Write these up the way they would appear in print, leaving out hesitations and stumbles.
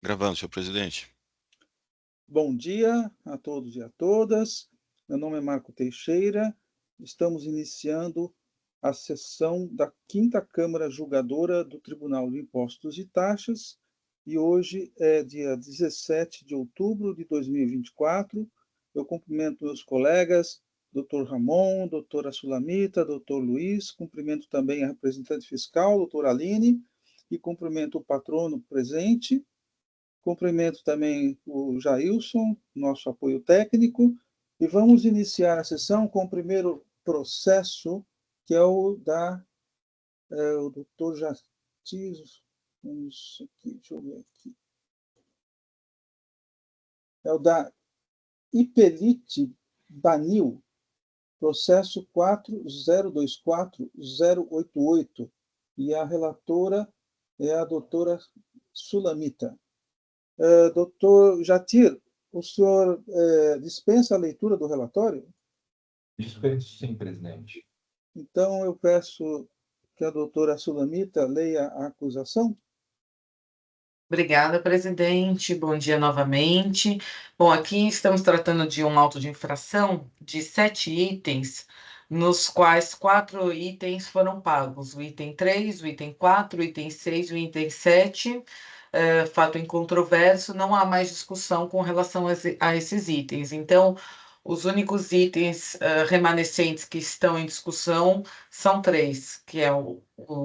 Gravando, senhor presidente. Bom dia a todos e a todas. Meu nome é Marco Teixeira. Estamos iniciando a sessão da 5ª Câmara Julgadora do Tribunal de Impostos e Taxas, e hoje é dia 17 de outubro de 2024. Eu cumprimento meus colegas, Dr. Ramon, doutora Sulamita, Dr. Luiz, cumprimento também a representante fiscal, doutora Aline, e cumprimento o patrono presente. Cumprimento também o Jailson, nosso apoio técnico, e vamos iniciar a sessão com o primeiro processo, que é o o doutor Jatir, deixa eu ver aqui, é o da Ipelite Banil, processo 4024088, e a relatora é a doutora Sulamita. Doutor Jatir, o senhor dispensa a leitura do relatório? Dispenso, sim, presidente. Então, eu peço que a doutora Sulamita leia a acusação. Obrigada, presidente. Bom dia novamente. Bom, aqui estamos tratando de um auto de infração de 7 itens, nos quais 4 itens foram pagos. O item 3, o item 4, o item 6 e o item 7. Fato incontroverso, não há mais discussão com relação a esses itens. Então, os únicos itens remanescentes que estão em discussão são 3, que é o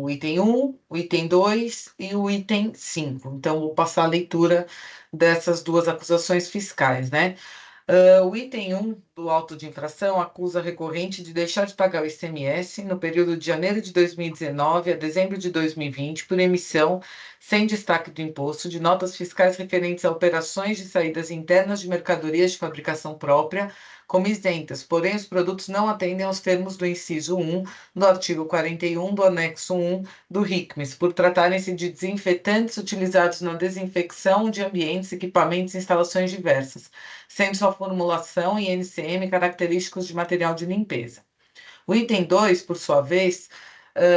item 1, o item 2 e o item 5. Então, vou passar a leitura dessas duas acusações fiscais, né? O item 1 do auto de infração acusa a recorrente de deixar de pagar o ICMS no período de janeiro de 2019 a dezembro de 2020 por emissão, sem destaque do imposto, de notas fiscais referentes a operações de saídas internas de mercadorias de fabricação própria, como isentas, porém os produtos não atendem aos termos do inciso 1 do artigo 41 do anexo 1 do RICMES, por tratarem-se de desinfetantes utilizados na desinfecção de ambientes, equipamentos e instalações diversas, sendo sua formulação e NCM característicos de material de limpeza. O item 2, por sua vez,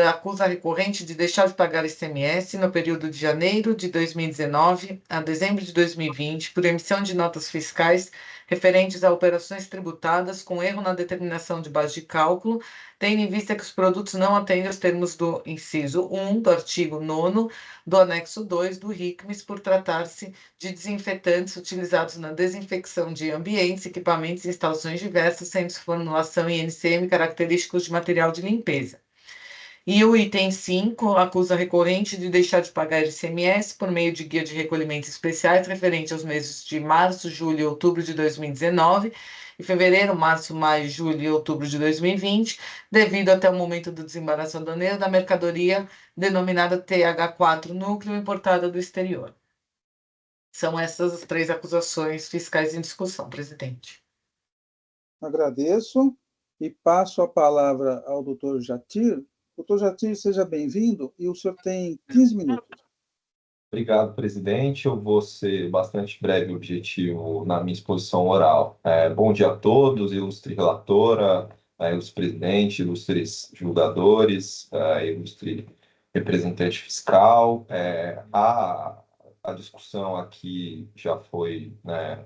acusa a recorrente de deixar de pagar ICMS no período de janeiro de 2019 a dezembro de 2020 por emissão de notas fiscais referentes a operações tributadas com erro na determinação de base de cálculo, tendo em vista que os produtos não atendem aos termos do inciso 1 do artigo 9º do anexo 2 do RICMES, por tratar-se de desinfetantes utilizados na desinfecção de ambientes, equipamentos e instalações diversas, sendo formulação e NCM característicos de material de limpeza. E o item 5 acusa a recorrente de deixar de pagar ICMS por meio de guia de recolhimentos especiais referente aos meses de março, julho e outubro de 2019 e fevereiro, março, maio, julho e outubro de 2020, devido até o momento do desembaraço aduaneiro da mercadoria denominada TH4 núcleo importada do exterior. São essas as 3 acusações fiscais em discussão, presidente. Agradeço e passo a palavra ao doutor Jatir. Doutor Jatir, seja bem-vindo, e o senhor tem 15 minutos. Obrigado, presidente. Eu vou ser bastante breve e objetivo na minha exposição oral. Bom dia a todos, ilustre relatora, ilustre presidente, ilustres julgadores, ilustre representante fiscal. A discussão aqui já foi, né,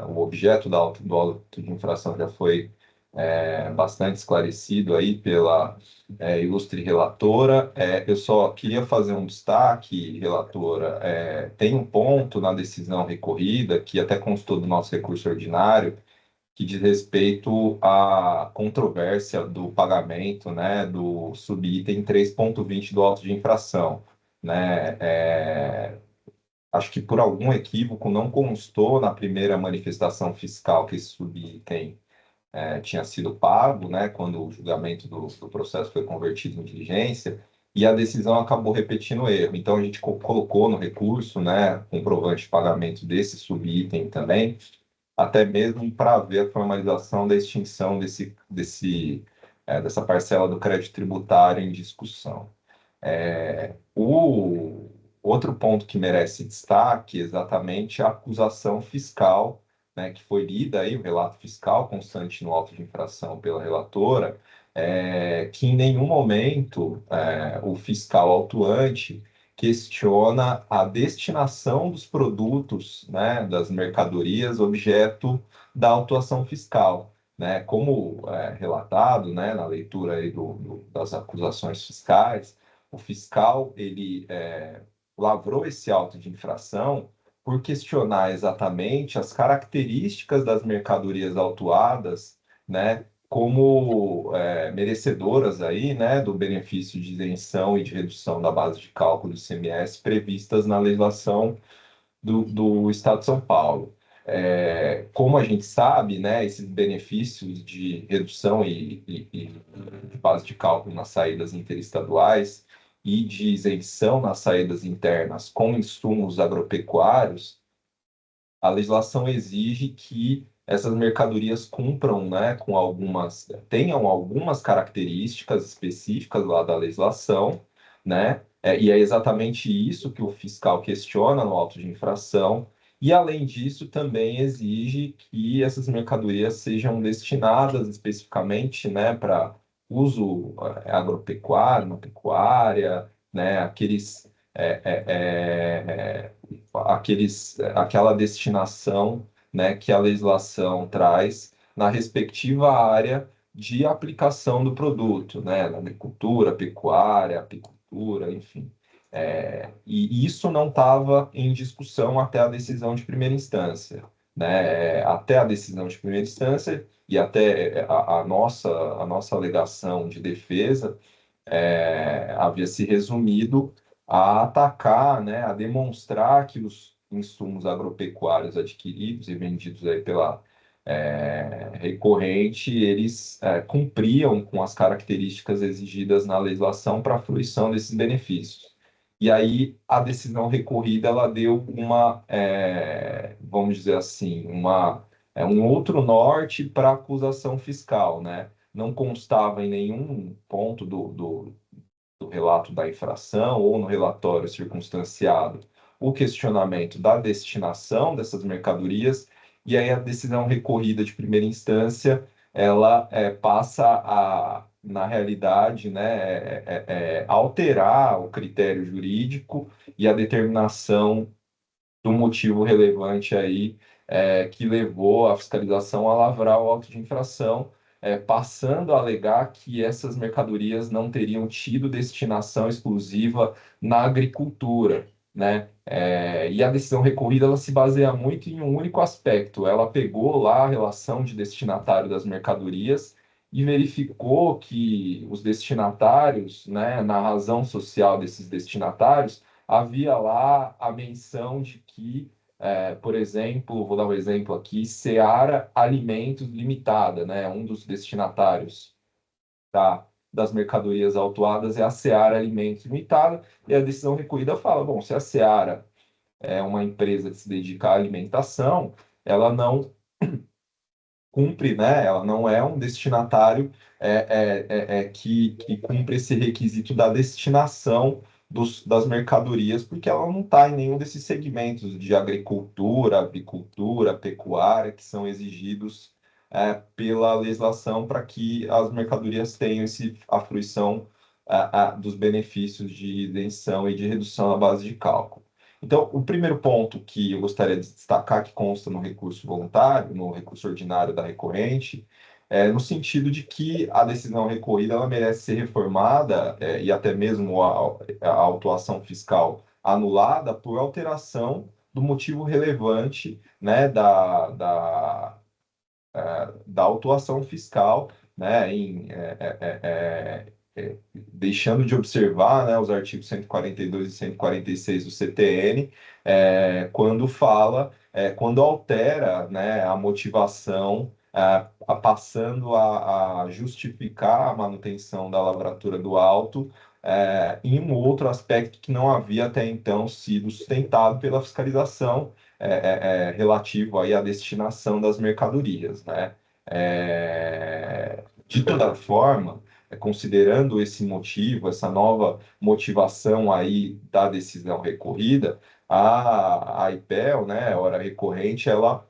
o objeto do auto de infração já foi bastante esclarecido aí pela ilustre relatora. Eu só queria fazer um destaque, relatora. Tem um ponto na decisão recorrida, que até constou do nosso recurso ordinário, que diz respeito à controvérsia do pagamento, né, do subitem 3.20 do auto de infração, né? Acho que por algum equívoco não constou na primeira manifestação fiscal que esse subitem tinha sido pago, né, quando o julgamento do processo foi convertido em diligência, e a decisão acabou repetindo o erro. Então, a gente colocou no recurso, né, comprovante de pagamento desse subitem também, até mesmo para ver a formalização da extinção dessa parcela do crédito tributário em discussão. O outro ponto que merece destaque é exatamente a acusação fiscal, né, que foi lida aí, o relato fiscal constante no auto de infração pela relatora, que em nenhum momento o fiscal autuante questiona a destinação dos produtos, né, das mercadorias, objeto da autuação fiscal, né? Como relatado, né, na leitura aí das acusações fiscais, o fiscal ele lavrou esse auto de infração por questionar exatamente as características das mercadorias autuadas, né, como merecedoras aí, né, do benefício de isenção e de redução da base de cálculo do ICMS previstas na legislação do Estado de São Paulo. Como a gente sabe, né, esses benefícios de redução e de base de cálculo nas saídas interestaduais e de isenção nas saídas internas com insumos agropecuários, a legislação exige que essas mercadorias cumpram, né, tenham algumas características específicas lá da legislação, né, e é exatamente isso que o fiscal questiona no auto de infração, e além disso também exige que essas mercadorias sejam destinadas especificamente, né, para uso agropecuário, na pecuária, né, aquela destinação, né, que a legislação traz na respectiva área de aplicação do produto, né, na agricultura, pecuária, apicultura, enfim. E isso não estava em discussão até a decisão de primeira instância, né? Até a decisão de primeira instância e até a nossa alegação de defesa havia se resumido a atacar, né, a demonstrar que os insumos agropecuários adquiridos e vendidos aí pela recorrente, eles cumpriam com as características exigidas na legislação para a fruição desses benefícios. E aí a decisão recorrida ela deu vamos dizer assim, um outro norte para a acusação fiscal, né? Não constava em nenhum ponto do relato da infração ou no relatório circunstanciado o questionamento da destinação dessas mercadorias, e aí a decisão recorrida de primeira instância, ela passa na realidade, né, alterar o critério jurídico e a determinação do motivo relevante aí que levou a fiscalização a lavrar o auto de infração, passando a alegar que essas mercadorias não teriam tido destinação exclusiva na agricultura, né? E a decisão recorrida ela se baseia muito em um único aspecto. Ela pegou lá a relação de destinatário das mercadorias e verificou que os destinatários, né, na razão social desses destinatários, havia lá a menção de que, por exemplo, vou dar um exemplo aqui, Seara Alimentos Limitada, né? Um dos destinatários das mercadorias autuadas é a Seara Alimentos Limitada, e a decisão recorrida fala, bom, se a Seara é uma empresa que se dedica à alimentação, ela não cumpre, né? Ela não é um destinatário que cumpre esse requisito da destinação das mercadorias, porque ela não está em nenhum desses segmentos de agricultura, apicultura, pecuária, que são exigidos pela legislação para que as mercadorias tenham a fruição dos benefícios de isenção e de redução na base de cálculo. Então, o primeiro ponto que eu gostaria de destacar, que consta no recurso voluntário, no recurso ordinário da recorrente, é no sentido de que a decisão recorrida ela merece ser reformada e até mesmo a autuação fiscal anulada por alteração do motivo relevante, né, da autuação fiscal, né, deixando de observar, né, os artigos 142 e 146 do CTN, quando altera, né, a motivação, passando a justificar a manutenção da lavratura do auto em um outro aspecto que não havia até então sido sustentado pela fiscalização relativo aí à destinação das mercadorias, né? De toda forma, considerando esse motivo, essa nova motivação aí da decisão recorrida, a IPEL, né, a hora recorrente, ela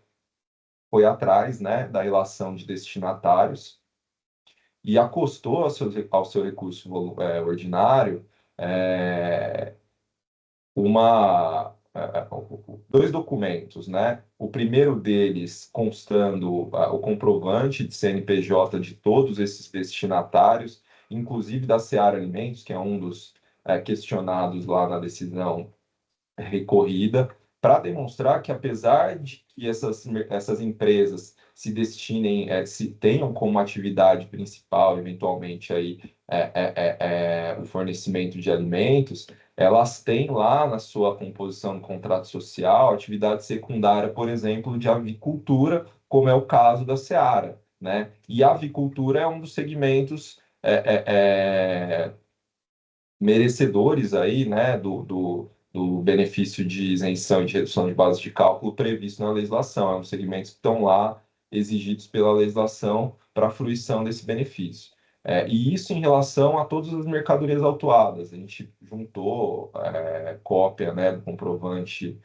foi atrás, né, da relação de destinatários e acostou ao seu recurso ordinário dois documentos, né? O primeiro deles constando o comprovante de CNPJ de todos esses destinatários, inclusive da Seara Alimentos, que é um dos questionados lá na decisão recorrida, para demonstrar que, apesar de que essas empresas se destinem, se tenham como atividade principal, eventualmente, aí, o fornecimento de alimentos, elas têm lá na sua composição do contrato social atividade secundária, por exemplo, de avicultura, como é o caso da Seara, né? E a avicultura é um dos segmentos merecedores aí, né, do benefício de isenção e de redução de base de cálculo previsto na legislação. É um segmentos que estão lá exigidos pela legislação para a fruição desse benefício. E isso em relação a todas as mercadorias autuadas. A gente juntou cópia, né, do comprovante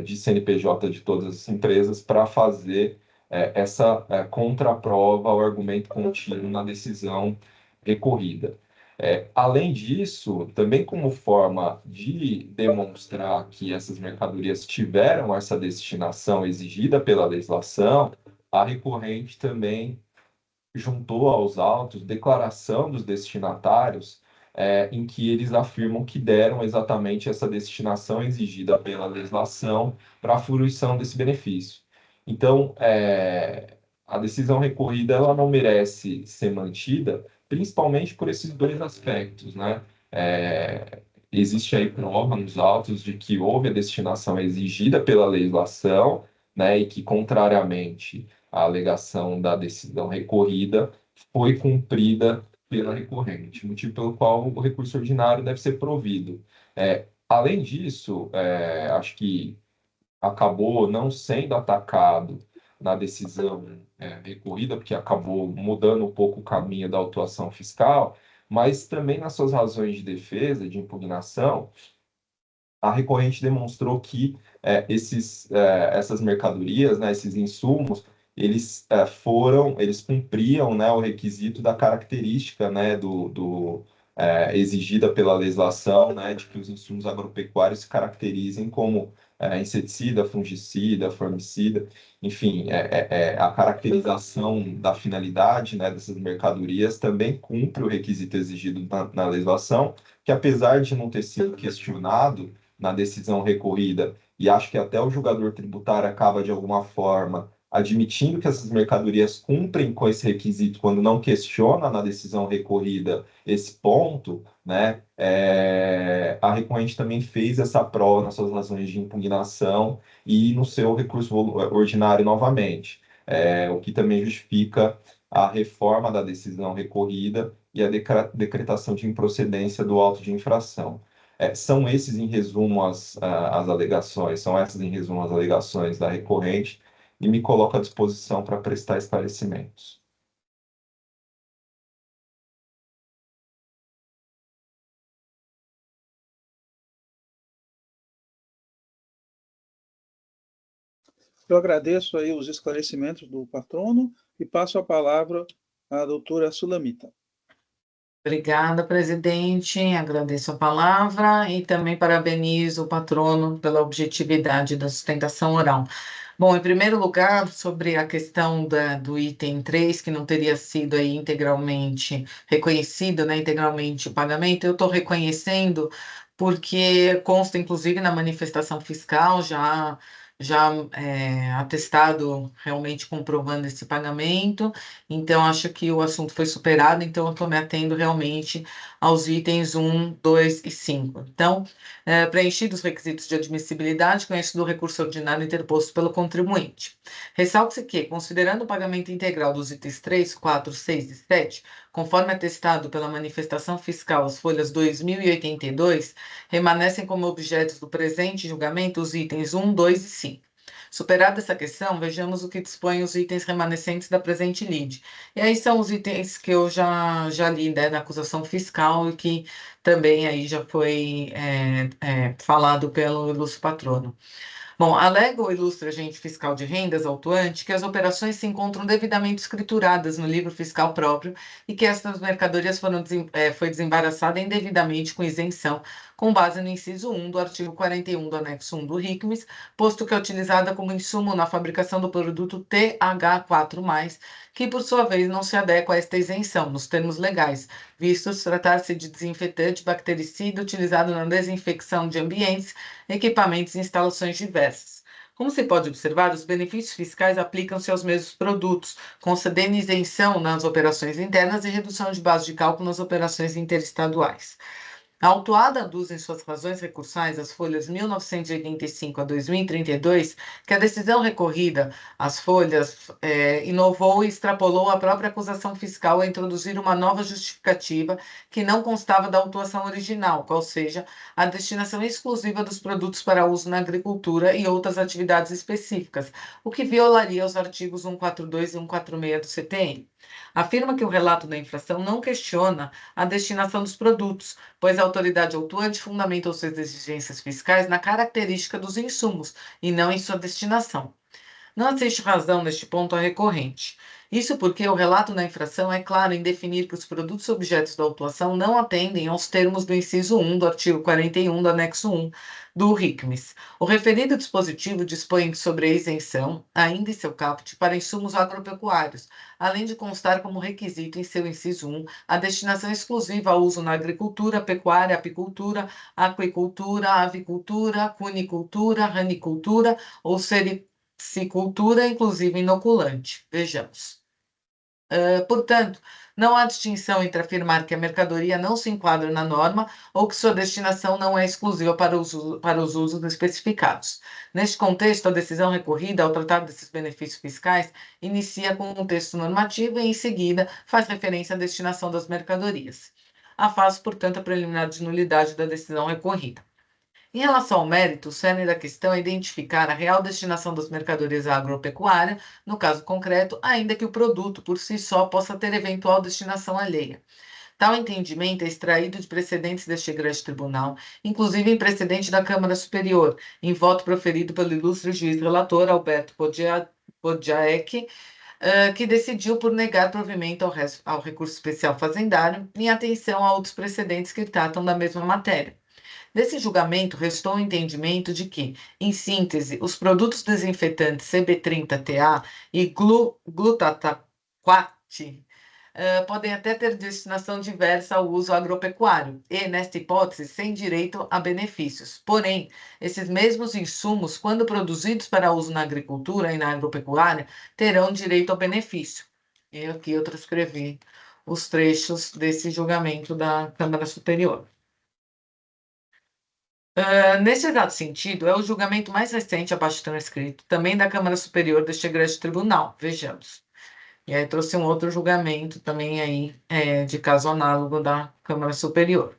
de CNPJ de todas as empresas para fazer essa contraprova ao argumento contido na decisão recorrida. Além disso, também como forma de demonstrar que essas mercadorias tiveram essa destinação exigida pela legislação, a recorrente também juntou aos autos declaração dos destinatários, em que eles afirmam que deram exatamente essa destinação exigida pela legislação para a fruição desse benefício. Então, a decisão recorrida ela não merece ser mantida, principalmente por esses dois aspectos, né? Existe aí prova nos autos de que houve a destinação exigida pela legislação, né, e que, contrariamente à alegação da decisão recorrida, foi cumprida pela recorrente, motivo pelo qual o recurso ordinário deve ser provido. Além disso, acho que acabou não sendo atacado na decisão recorrida, porque acabou mudando um pouco o caminho da autuação fiscal, mas também nas suas razões de defesa, de impugnação, a recorrente demonstrou que essas mercadorias, né, esses insumos, eles cumpriam, né, o requisito da característica, né, exigida pela legislação, né, de que os insumos agropecuários se caracterizem como inseticida, fungicida, formicida, enfim, a caracterização da finalidade, né, dessas mercadorias também cumpre o requisito exigido na legislação, que apesar de não ter sido questionado na decisão recorrida, e acho que até o julgador tributário acaba de alguma forma admitindo que essas mercadorias cumprem com esse requisito quando não questiona na decisão recorrida esse ponto, né? A recorrente também fez essa prova nas suas razões de impugnação e no seu recurso ordinário novamente, o que também justifica a reforma da decisão recorrida e a decretação de improcedência do auto de infração. São esses, em resumo, as alegações, são essas, em resumo, as alegações da recorrente, e me coloco à disposição para prestar esclarecimentos. Eu agradeço aí os esclarecimentos do patrono e passo a palavra à doutora Sulamita. Obrigada, presidente. Agradeço a palavra e também parabenizo o patrono pela objetividade da sustentação oral. Bom, em primeiro lugar, sobre a questão do item 3, que não teria sido aí integralmente reconhecido, né, integralmente o pagamento, eu estou reconhecendo porque consta, inclusive, na manifestação fiscal, já atestado realmente comprovando esse pagamento, então acho que o assunto foi superado, então eu estou me atendo realmente aos itens 1, 2 e 5. Então, preenchidos os requisitos de admissibilidade, conhecido o recurso ordinário interposto pelo contribuinte. Ressalta-se que, considerando o pagamento integral dos itens 3, 4, 6 e 7, conforme atestado pela manifestação fiscal, as folhas 2082, remanescem como objetos do presente julgamento os itens 1, 2 e 5. Superada essa questão, vejamos o que dispõem os itens remanescentes da presente lide. E aí são os itens que eu já li, né, na acusação fiscal e que também aí já foi falado pelo ilustre patrono. Bom, alega o ilustre agente fiscal de rendas autuante que as operações se encontram devidamente escrituradas no livro fiscal próprio e que estas mercadorias foi desembaraçada indevidamente com isenção, com base no inciso 1 do artigo 41 do anexo 1 do RICMES, posto que é utilizada como insumo na fabricação do produto TH4+, que por sua vez não se adequa a esta isenção, nos termos legais, vistos tratar-se de desinfetante bactericida utilizado na desinfecção de ambientes, equipamentos e instalações diversas. Como se pode observar, os benefícios fiscais aplicam-se aos mesmos produtos, concedendo isenção nas operações internas e redução de base de cálculo nas operações interestaduais. A autuada aduz em suas razões recursais as folhas 1985 a 2032, que a decisão recorrida às folhas inovou e extrapolou a própria acusação fiscal a introduzir uma nova justificativa que não constava da autuação original, qual seja, a destinação exclusiva dos produtos para uso na agricultura e outras atividades específicas, o que violaria os artigos 142 e 146 do CTN. Afirma que o relato da infração não questiona a destinação dos produtos, pois a autoridade autuante fundamentou suas exigências fiscais na característica dos insumos e não em sua destinação. Não assiste razão neste ponto à recorrente. Isso porque o relato da infração é claro em definir que os produtos objetos da autuação não atendem aos termos do inciso 1 do artigo 41 do anexo 1 do RICMES. O referido dispositivo dispõe sobre a isenção, ainda em seu caput, para insumos agropecuários, além de constar como requisito em seu inciso 1 a destinação exclusiva ao uso na agricultura, pecuária, apicultura, aquicultura, avicultura, cunicultura, ranicultura ou sericultura, inclusive inoculante. Vejamos. Portanto, não há distinção entre afirmar que a mercadoria não se enquadra na norma ou que sua destinação não é exclusiva para os usos especificados. Neste contexto, a decisão recorrida, ao tratar desses benefícios fiscais, inicia com um texto normativo e, em seguida, faz referência à destinação das mercadorias. Afasto, portanto, a preliminar de nulidade da decisão recorrida. Em relação ao mérito, o cerne da questão é identificar a real destinação das mercadorias à agropecuária, no caso concreto, ainda que o produto por si só possa ter eventual destinação alheia. Tal entendimento é extraído de precedentes deste egrégio tribunal, inclusive em precedente da Câmara Superior, em voto proferido pelo ilustre juiz relator Alberto Podjaek, que decidiu por negar provimento ao recurso especial fazendário, em atenção a outros precedentes que tratam da mesma matéria. Desse julgamento, restou o entendimento de que, em síntese, os produtos desinfetantes CB30TA e glutataquat podem até ter destinação diversa ao uso agropecuário e, nesta hipótese, sem direito a benefícios. Porém, esses mesmos insumos, quando produzidos para uso na agricultura e na agropecuária, terão direito ao benefício. E aqui eu transcrevi os trechos desse julgamento da Câmara Superior. Nesse exato sentido, é o julgamento mais recente abaixo transcrito, também da Câmara Superior deste egrégio tribunal. Vejamos. E aí trouxe um outro julgamento também aí de caso análogo da Câmara Superior.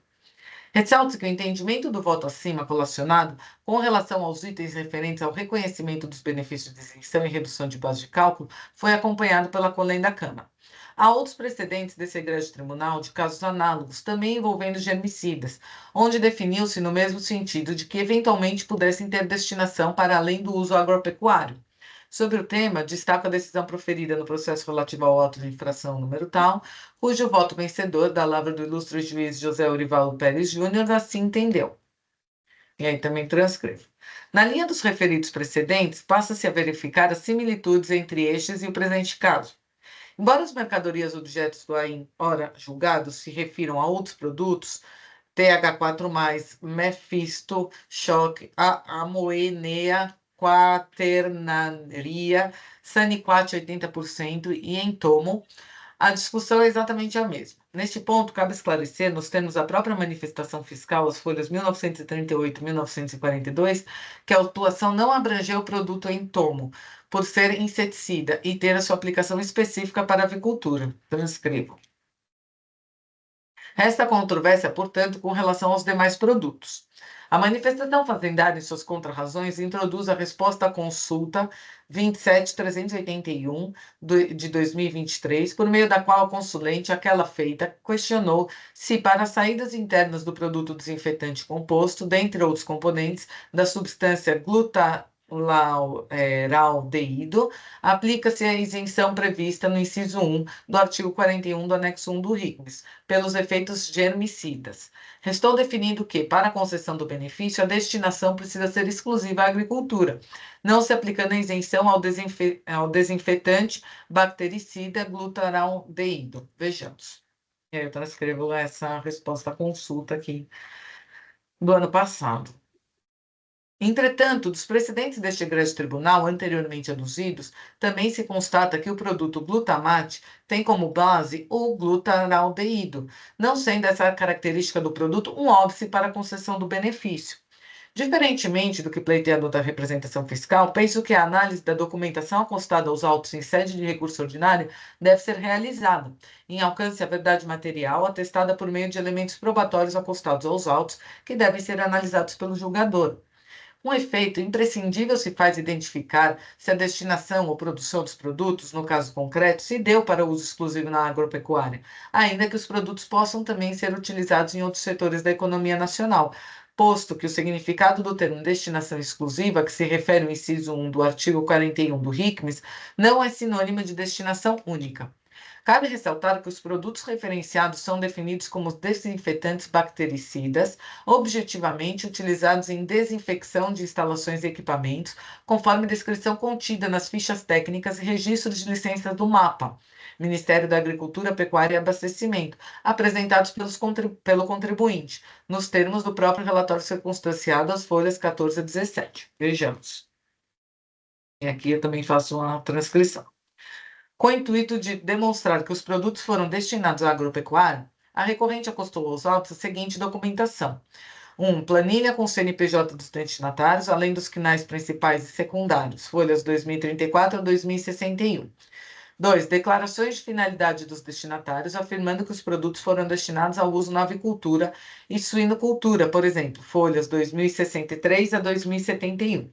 Ressalta-se que o entendimento do voto acima colacionado, com relação aos itens referentes ao reconhecimento dos benefícios de isenção e redução de base de cálculo, foi acompanhado pela Colém da Câmara. Há outros precedentes desse egrégio tribunal de casos análogos, também envolvendo germicidas, onde definiu-se no mesmo sentido de que eventualmente pudessem ter destinação para além do uso agropecuário. Sobre o tema, destaco a decisão proferida no processo relativo ao auto de infração número tal, cujo voto vencedor, da lavra do ilustre juiz José Eurivaldo Pérez Júnior, assim entendeu. E aí também transcrevo. Na linha dos referidos precedentes, passa-se a verificar as similitudes entre estes e o presente caso. Embora as mercadorias objetos do aí ora julgados se refiram a outros produtos, TH4+, Mefisto, Choque, Amoenea, Quaternaria, Saniquat 80% e Entomo, a discussão é exatamente a mesma. Neste ponto, cabe esclarecer, nos termos da própria manifestação fiscal, as folhas 1938 e 1942, que a autuação não abrangeu o produto Entomo, por ser inseticida e ter a sua aplicação específica para a avicultura. Transcrevo. Resta controvérsia, portanto, com relação aos demais produtos. A manifestação fazendária, em suas contrarrazões, introduz a resposta à consulta 27.381 de 2023, por meio da qual a consulente, aquela feita, questionou se, para as saídas internas do produto desinfetante composto, dentre outros componentes, da substância laurealdeído, aplica-se a isenção prevista no inciso 1 do artigo 41 do anexo 1 do RICMES, pelos efeitos germicidas. Restou definido que, para a concessão do benefício, a destinação precisa ser exclusiva à agricultura, não se aplicando a isenção ao desinfetante bactericida glutaraldeído. Vejamos. Eu transcrevo essa resposta à consulta aqui do ano passado. Entretanto, dos precedentes deste grande tribunal anteriormente aduzidos, também se constata que o produto glutamate tem como base o glutaraldeído, não sendo essa característica do produto um óbice para a concessão do benefício. Diferentemente do que pleiteado da representação fiscal, penso que a análise da documentação acostada aos autos em sede de recurso ordinário deve ser realizada, em alcance à verdade material, atestada por meio de elementos probatórios acostados aos autos, que devem ser analisados pelo julgador. Com efeito, imprescindível se faz identificar se a destinação ou produção dos produtos, no caso concreto, se deu para uso exclusivo na agropecuária, ainda que os produtos possam também ser utilizados em outros setores da economia nacional, posto que o significado do termo destinação exclusiva, que se refere ao inciso 1 do artigo 41 do RICMES, não é sinônimo de destinação única. Cabe ressaltar que os produtos referenciados são definidos como desinfetantes bactericidas, objetivamente utilizados em desinfecção de instalações e equipamentos, conforme descrição contida nas fichas técnicas e registros de licença do MAPA, Ministério da Agricultura, Pecuária e Abastecimento, apresentados pelo contribuinte, nos termos do próprio relatório circunstanciado às folhas 14 a 17. Vejamos. E aqui eu também faço uma transcrição. Com o intuito de demonstrar que os produtos foram destinados à agropecuária, a recorrente acostou aos autos a seguinte documentação: 1. Planilha com CNPJ dos destinatários, além dos quinais principais e secundários, folhas 2034 a 2061. 2. Declarações de finalidade dos destinatários, afirmando que os produtos foram destinados ao uso na avicultura e suinocultura, por exemplo, folhas 2063 a 2071.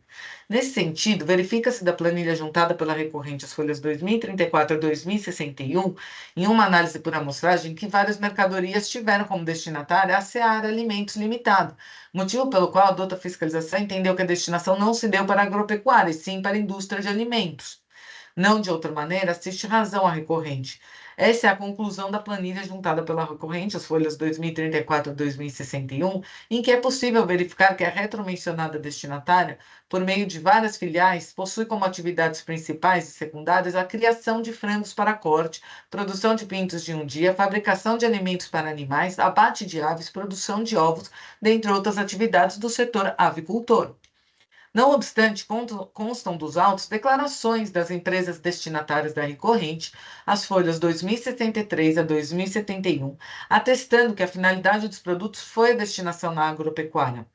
Nesse sentido, verifica-se da planilha juntada pela recorrente às folhas 2034 a 2061, em uma análise por amostragem, que várias mercadorias tiveram como destinatária a Seara Alimentos Limitada, motivo pelo qual a douta fiscalização entendeu que a destinação não se deu para a agropecuária, e sim para a indústria de alimentos. Não de outra maneira, assiste razão à recorrente. Essa é a conclusão da planilha juntada pela recorrente, as folhas 2034 a 2061, em que é possível verificar que a retromencionada destinatária, por meio de várias filiais, possui como atividades principais e secundárias a criação de frangos para corte, produção de pintos de um dia, fabricação de alimentos para animais, abate de aves, produção de ovos, dentre outras atividades do setor avicultor. Não obstante, constam dos autos declarações das empresas destinatárias da recorrente, as folhas 2073 a 2071, atestando que a finalidade dos produtos foi a destinação na agropecuária.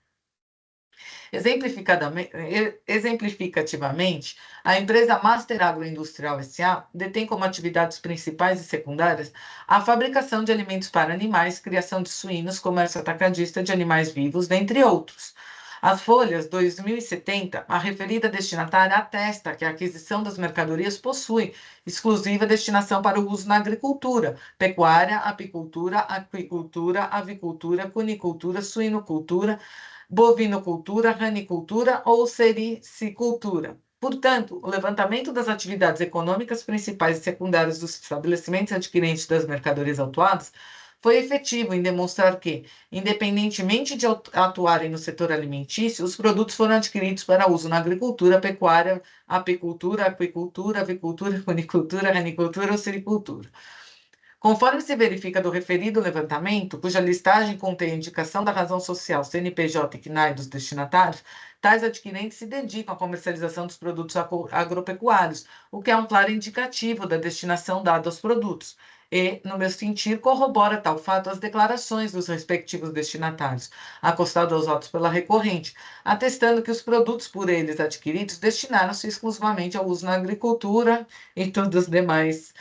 Exemplificativamente, a empresa Master Agroindustrial S.A. detém como atividades principais e secundárias a fabricação de alimentos para animais, criação de suínos, comércio atacadista de animais vivos, dentre outros. As folhas 2070, a referida destinatária atesta que a aquisição das mercadorias possui exclusiva destinação para o uso na agricultura, pecuária, apicultura, aquicultura, avicultura, cunicultura, suinocultura, bovinocultura, ranicultura ou sericicultura. Portanto, o levantamento das atividades econômicas principais e secundárias dos estabelecimentos adquirentes das mercadorias autuadas foi efetivo em demonstrar que, independentemente de atuarem no setor alimentício, os produtos foram adquiridos para uso na agricultura, pecuária, apicultura, aquicultura, avicultura, cunicultura, ranicultura ou sericultura. Conforme se verifica do referido levantamento, cuja listagem contém a indicação da razão social, CNPJ e CNAE dos destinatários, tais adquirentes se dedicam à comercialização dos produtos agropecuários, o que é um claro indicativo da destinação dada aos produtos. E, no meu sentir, corrobora tal fato as declarações dos respectivos destinatários, acostados aos autos pela recorrente, atestando que os produtos por eles adquiridos destinaram-se exclusivamente ao uso na agricultura e todos os demais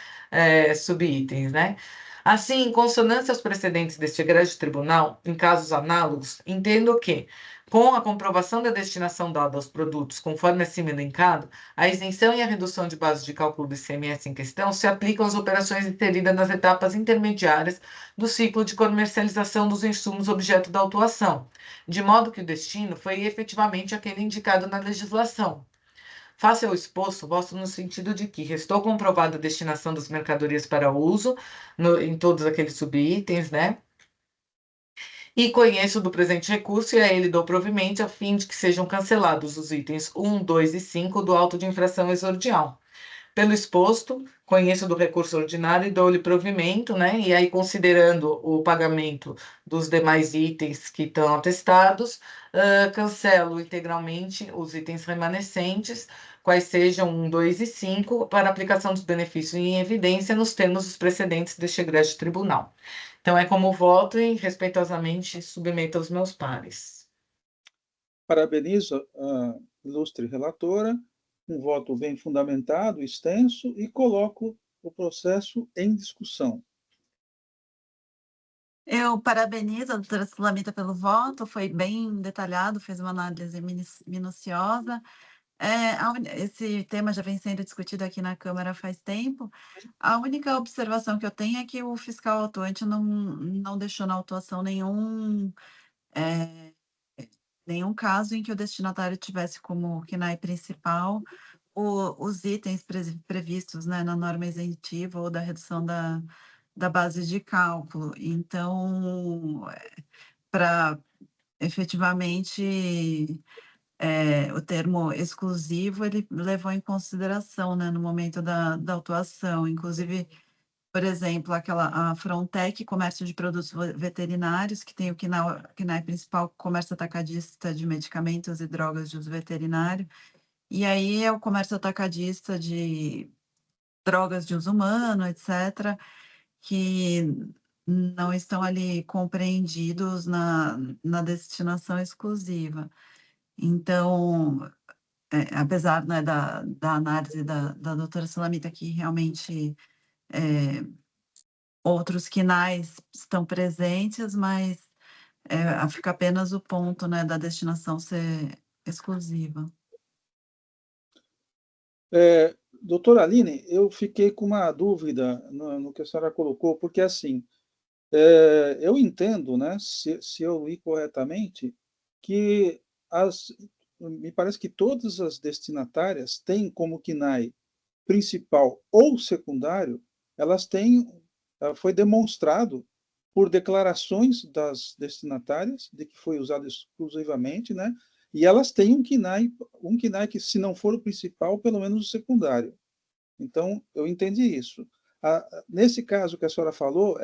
subitens, né? Assim, em consonância aos precedentes deste egrégio tribunal, em casos análogos, entendo que, com a comprovação da destinação dada aos produtos, conforme acima elencado, a isenção e a redução de base de cálculo do ICMS em questão se aplicam às operações inseridas nas etapas intermediárias do ciclo de comercialização dos insumos objeto da autuação, de modo que o destino foi efetivamente aquele indicado na legislação. Face ao exposto, voto no sentido de que restou comprovada a destinação das mercadorias para uso em todos aqueles subitens, né? E conheço do presente recurso e a ele dou provimento a fim de que sejam cancelados os itens 1, 2 e 5 do auto de infração exordial. Pelo exposto, conheço do recurso ordinário e dou-lhe provimento, né? E aí, considerando o pagamento dos demais itens que estão atestados, cancelo integralmente os itens remanescentes, quais sejam 1, 2 e 5, para aplicação dos benefícios em evidência nos termos dos precedentes deste egrégio tribunal. Então, é como voto e respeitosamente submeto aos meus pares. Parabenizo a ilustre relatora, um voto bem fundamentado, extenso, e coloco o processo em discussão. Eu parabenizo a doutora Sulamita pelo voto, foi bem detalhado, fez uma análise minuciosa. Esse tema já vem sendo discutido aqui na Câmara faz tempo. A única observação que eu tenho é que o fiscal autuante não deixou na autuação nenhum caso em que o destinatário tivesse como KNAI principal os itens previstos, né, na norma isentiva ou da redução da base de cálculo. Então, para efetivamente o termo exclusivo, ele levou em consideração, né, no momento da autuação. Inclusive, por exemplo, a Frontec, Comércio de Produtos Veterinários, que tem o KNAI principal, Comércio Atacadista de Medicamentos e Drogas de Uso Veterinário, e aí é o comércio atacadista de drogas de uso humano, etc., que não estão ali compreendidos na destinação exclusiva. Então, apesar, né, da análise da doutora Sulamita, que realmente outros quinais estão presentes, mas fica apenas o ponto, né, da destinação ser exclusiva. Doutora Aline, eu fiquei com uma dúvida no que a senhora colocou, porque assim, eu entendo, né, se eu li corretamente, que me parece que todas as destinatárias têm como KNAI principal ou secundário, elas têm, foi demonstrado por declarações das destinatárias de que foi usado exclusivamente, né? E elas têm um KNAI que, se não for o principal, pelo menos o secundário. Então, eu entendi isso. Nesse caso que a senhora falou,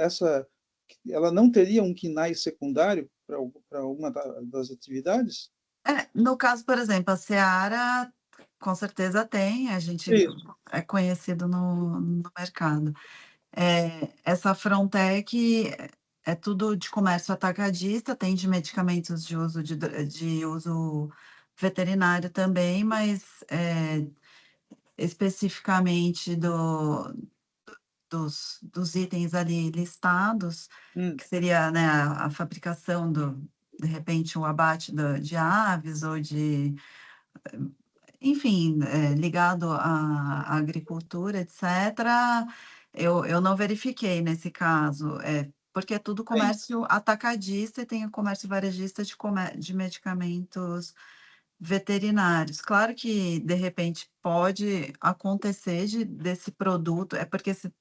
ela não teria um KNAI secundário para uma das atividades? No caso, por exemplo, a Seara, com certeza tem, a gente Isso. é conhecido no mercado. Essa Frontec é tudo de comércio atacadista, tem de medicamentos de uso veterinário também, mas especificamente dos itens ali listados, que seria, né, a fabricação de repente, o abate de aves ou enfim, ligado à agricultura, etc., eu não verifiquei nesse caso, porque é tudo comércio atacadista e tem o comércio varejista de medicamentos veterinários. Claro que, de repente, pode acontecer desse produto, porque esse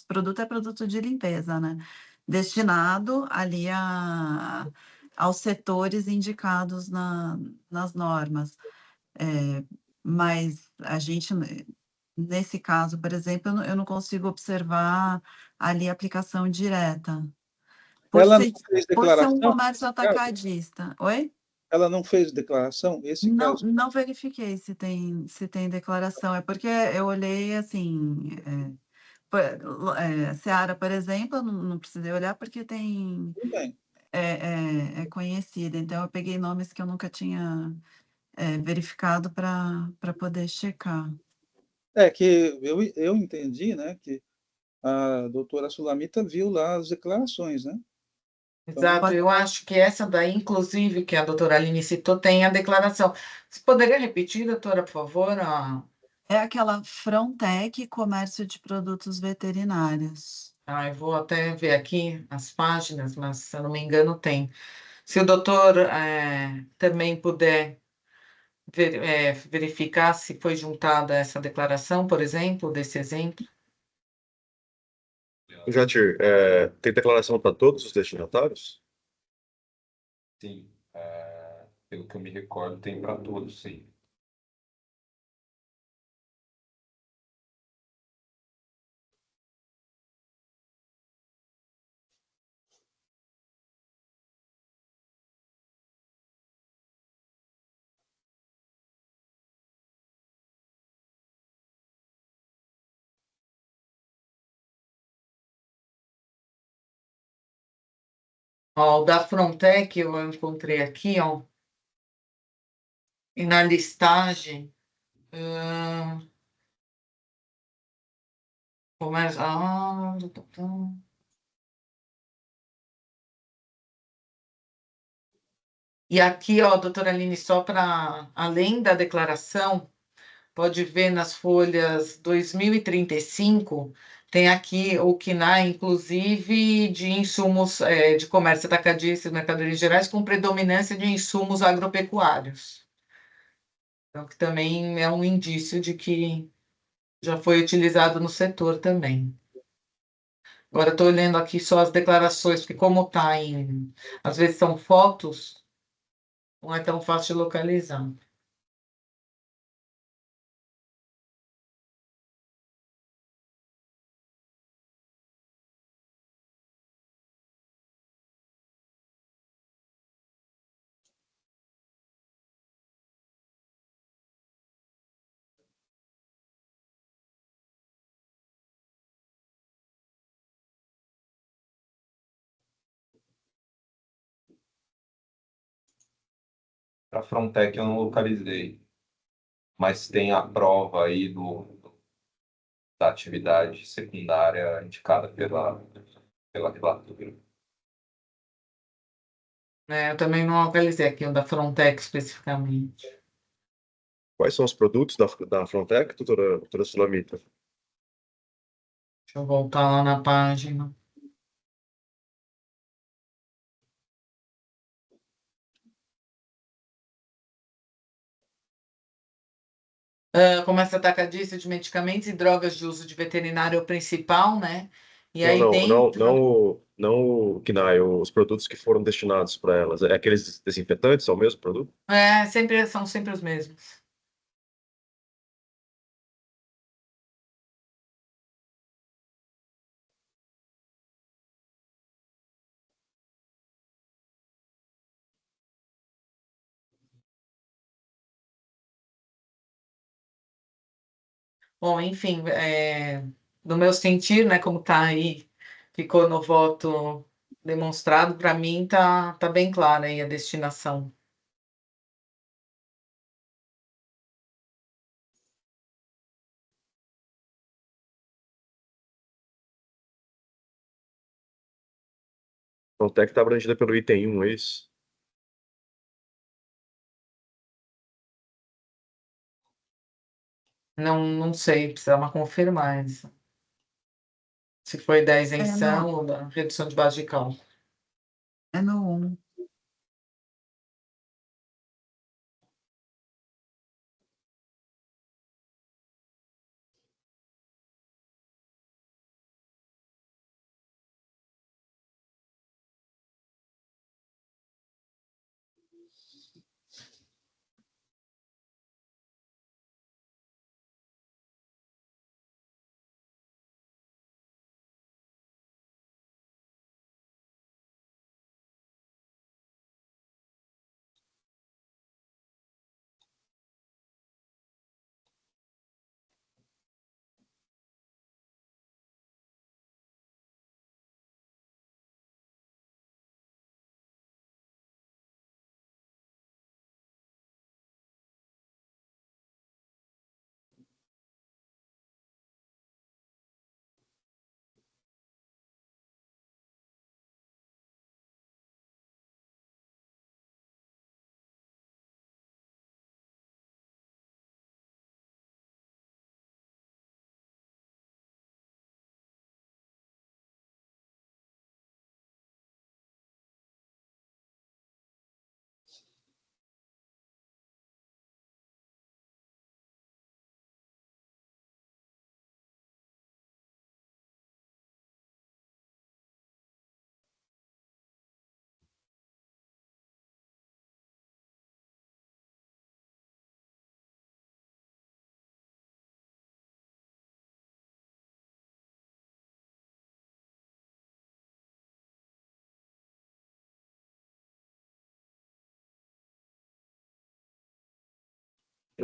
produto é produto de limpeza, né? Destinado ali aos setores indicados nas normas. Mas a gente, nesse caso, por exemplo, eu não consigo observar ali a aplicação direta. Ela não fez Por ser um declaração? comércio atacadista. Oi? Ela não fez declaração? Esse Não, caso? não verifiquei se tem declaração. É porque eu olhei assim. Seara, por exemplo, eu não precisei olhar porque Tudo bem. é conhecida. Então, eu peguei nomes que eu nunca tinha verificado para poder checar. Que eu entendi, né, que a doutora Sulamita viu lá as declarações, né? Exato, eu acho que essa daí, inclusive, que a doutora Aline citou, tem a declaração. Você poderia repetir, doutora, por favor? É aquela Frontec Comércio de Produtos Veterinários. Eu vou até ver aqui as páginas, mas se eu não me engano tem. Se o doutor também puder verificar se foi juntada essa declaração, por exemplo, desse exemplo? Jatir, tem declaração para todos os destinatários? Sim, pelo que eu me recordo, tem para todos, sim. Ó, o da Frontec eu encontrei aqui, ó, e na listagem. Começa. E aqui, ó, doutora Aline, só para além da declaração, pode ver nas folhas 2035, tem aqui o KNAI, inclusive, de insumos de comércio atacadista e mercadorias gerais, com predominância de insumos agropecuários. Então, que também é um indício de que já foi utilizado no setor também. Agora, estou olhando aqui só as declarações, porque como está em... Às vezes são fotos, não é tão fácil de localizar. Para a Frontec eu não localizei, mas tem a prova aí da atividade secundária indicada pela relatora. Eu também não localizei aqui o da Frontec especificamente. Quais são os produtos da Frontec, doutora Sulamita? Deixa eu voltar lá na página. Começa atacadista de medicamentos e drogas de uso de veterinário é o principal, né? E Não, aí não, não, dentro. não o KNAI, os produtos que foram destinados para elas. É aqueles desinfetantes, são o mesmo produto? São sempre os mesmos. Bom, enfim, no meu sentir, né, como está aí, ficou no voto demonstrado, para mim tá bem clara aí a destinação. A Frontec está abrangida pelo item 1, é isso? Não sei, precisava confirmar isso. Se foi da isenção ou da redução de base de cálculo. É no 1.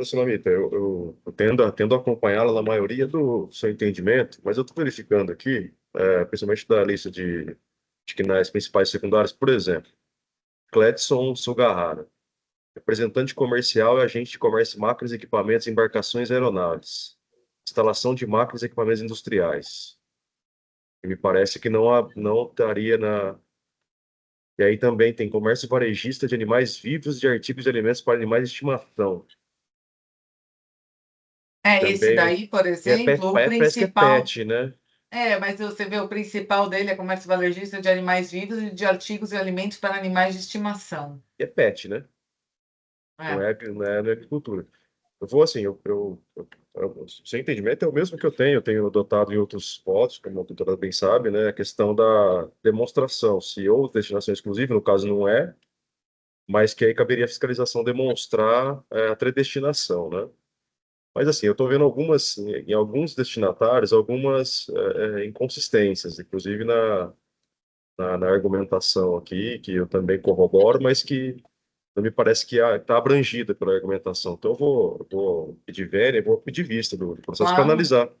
Sulamita, eu tendo a acompanhá-la na maioria do seu entendimento, mas eu estou verificando aqui, principalmente da lista de quinais principais e secundários, por exemplo, Cledson Sugahara, representante comercial e agente de comércio de máquinas, equipamentos e embarcações e aeronaves, instalação de máquinas e equipamentos industriais. E me parece que não estaria na. E aí também tem comércio varejista de animais vivos e de artigos de alimentos para animais de estimação. Esse Também daí, por exemplo, o parece que é principal. pet, né? Mas você vê, o principal dele é comércio varejista de animais vivos e de artigos e alimentos para animais de estimação. E é pet, né? Não É. é agricultura. Eu vou assim, seu entendimento é o mesmo que eu tenho adotado em outros votos, como a doutora bem sabe, né? A questão da demonstração, se ou destinação exclusiva, no caso não é, mas que aí caberia a fiscalização demonstrar a predestinação, né? Mas assim, eu estou vendo em alguns destinatários, algumas inconsistências, inclusive na argumentação aqui, que eu também corroboro, mas que não me parece que está abrangida pela argumentação. Então, eu vou pedir vênia, vou pedir vista do processo para Claro, analisar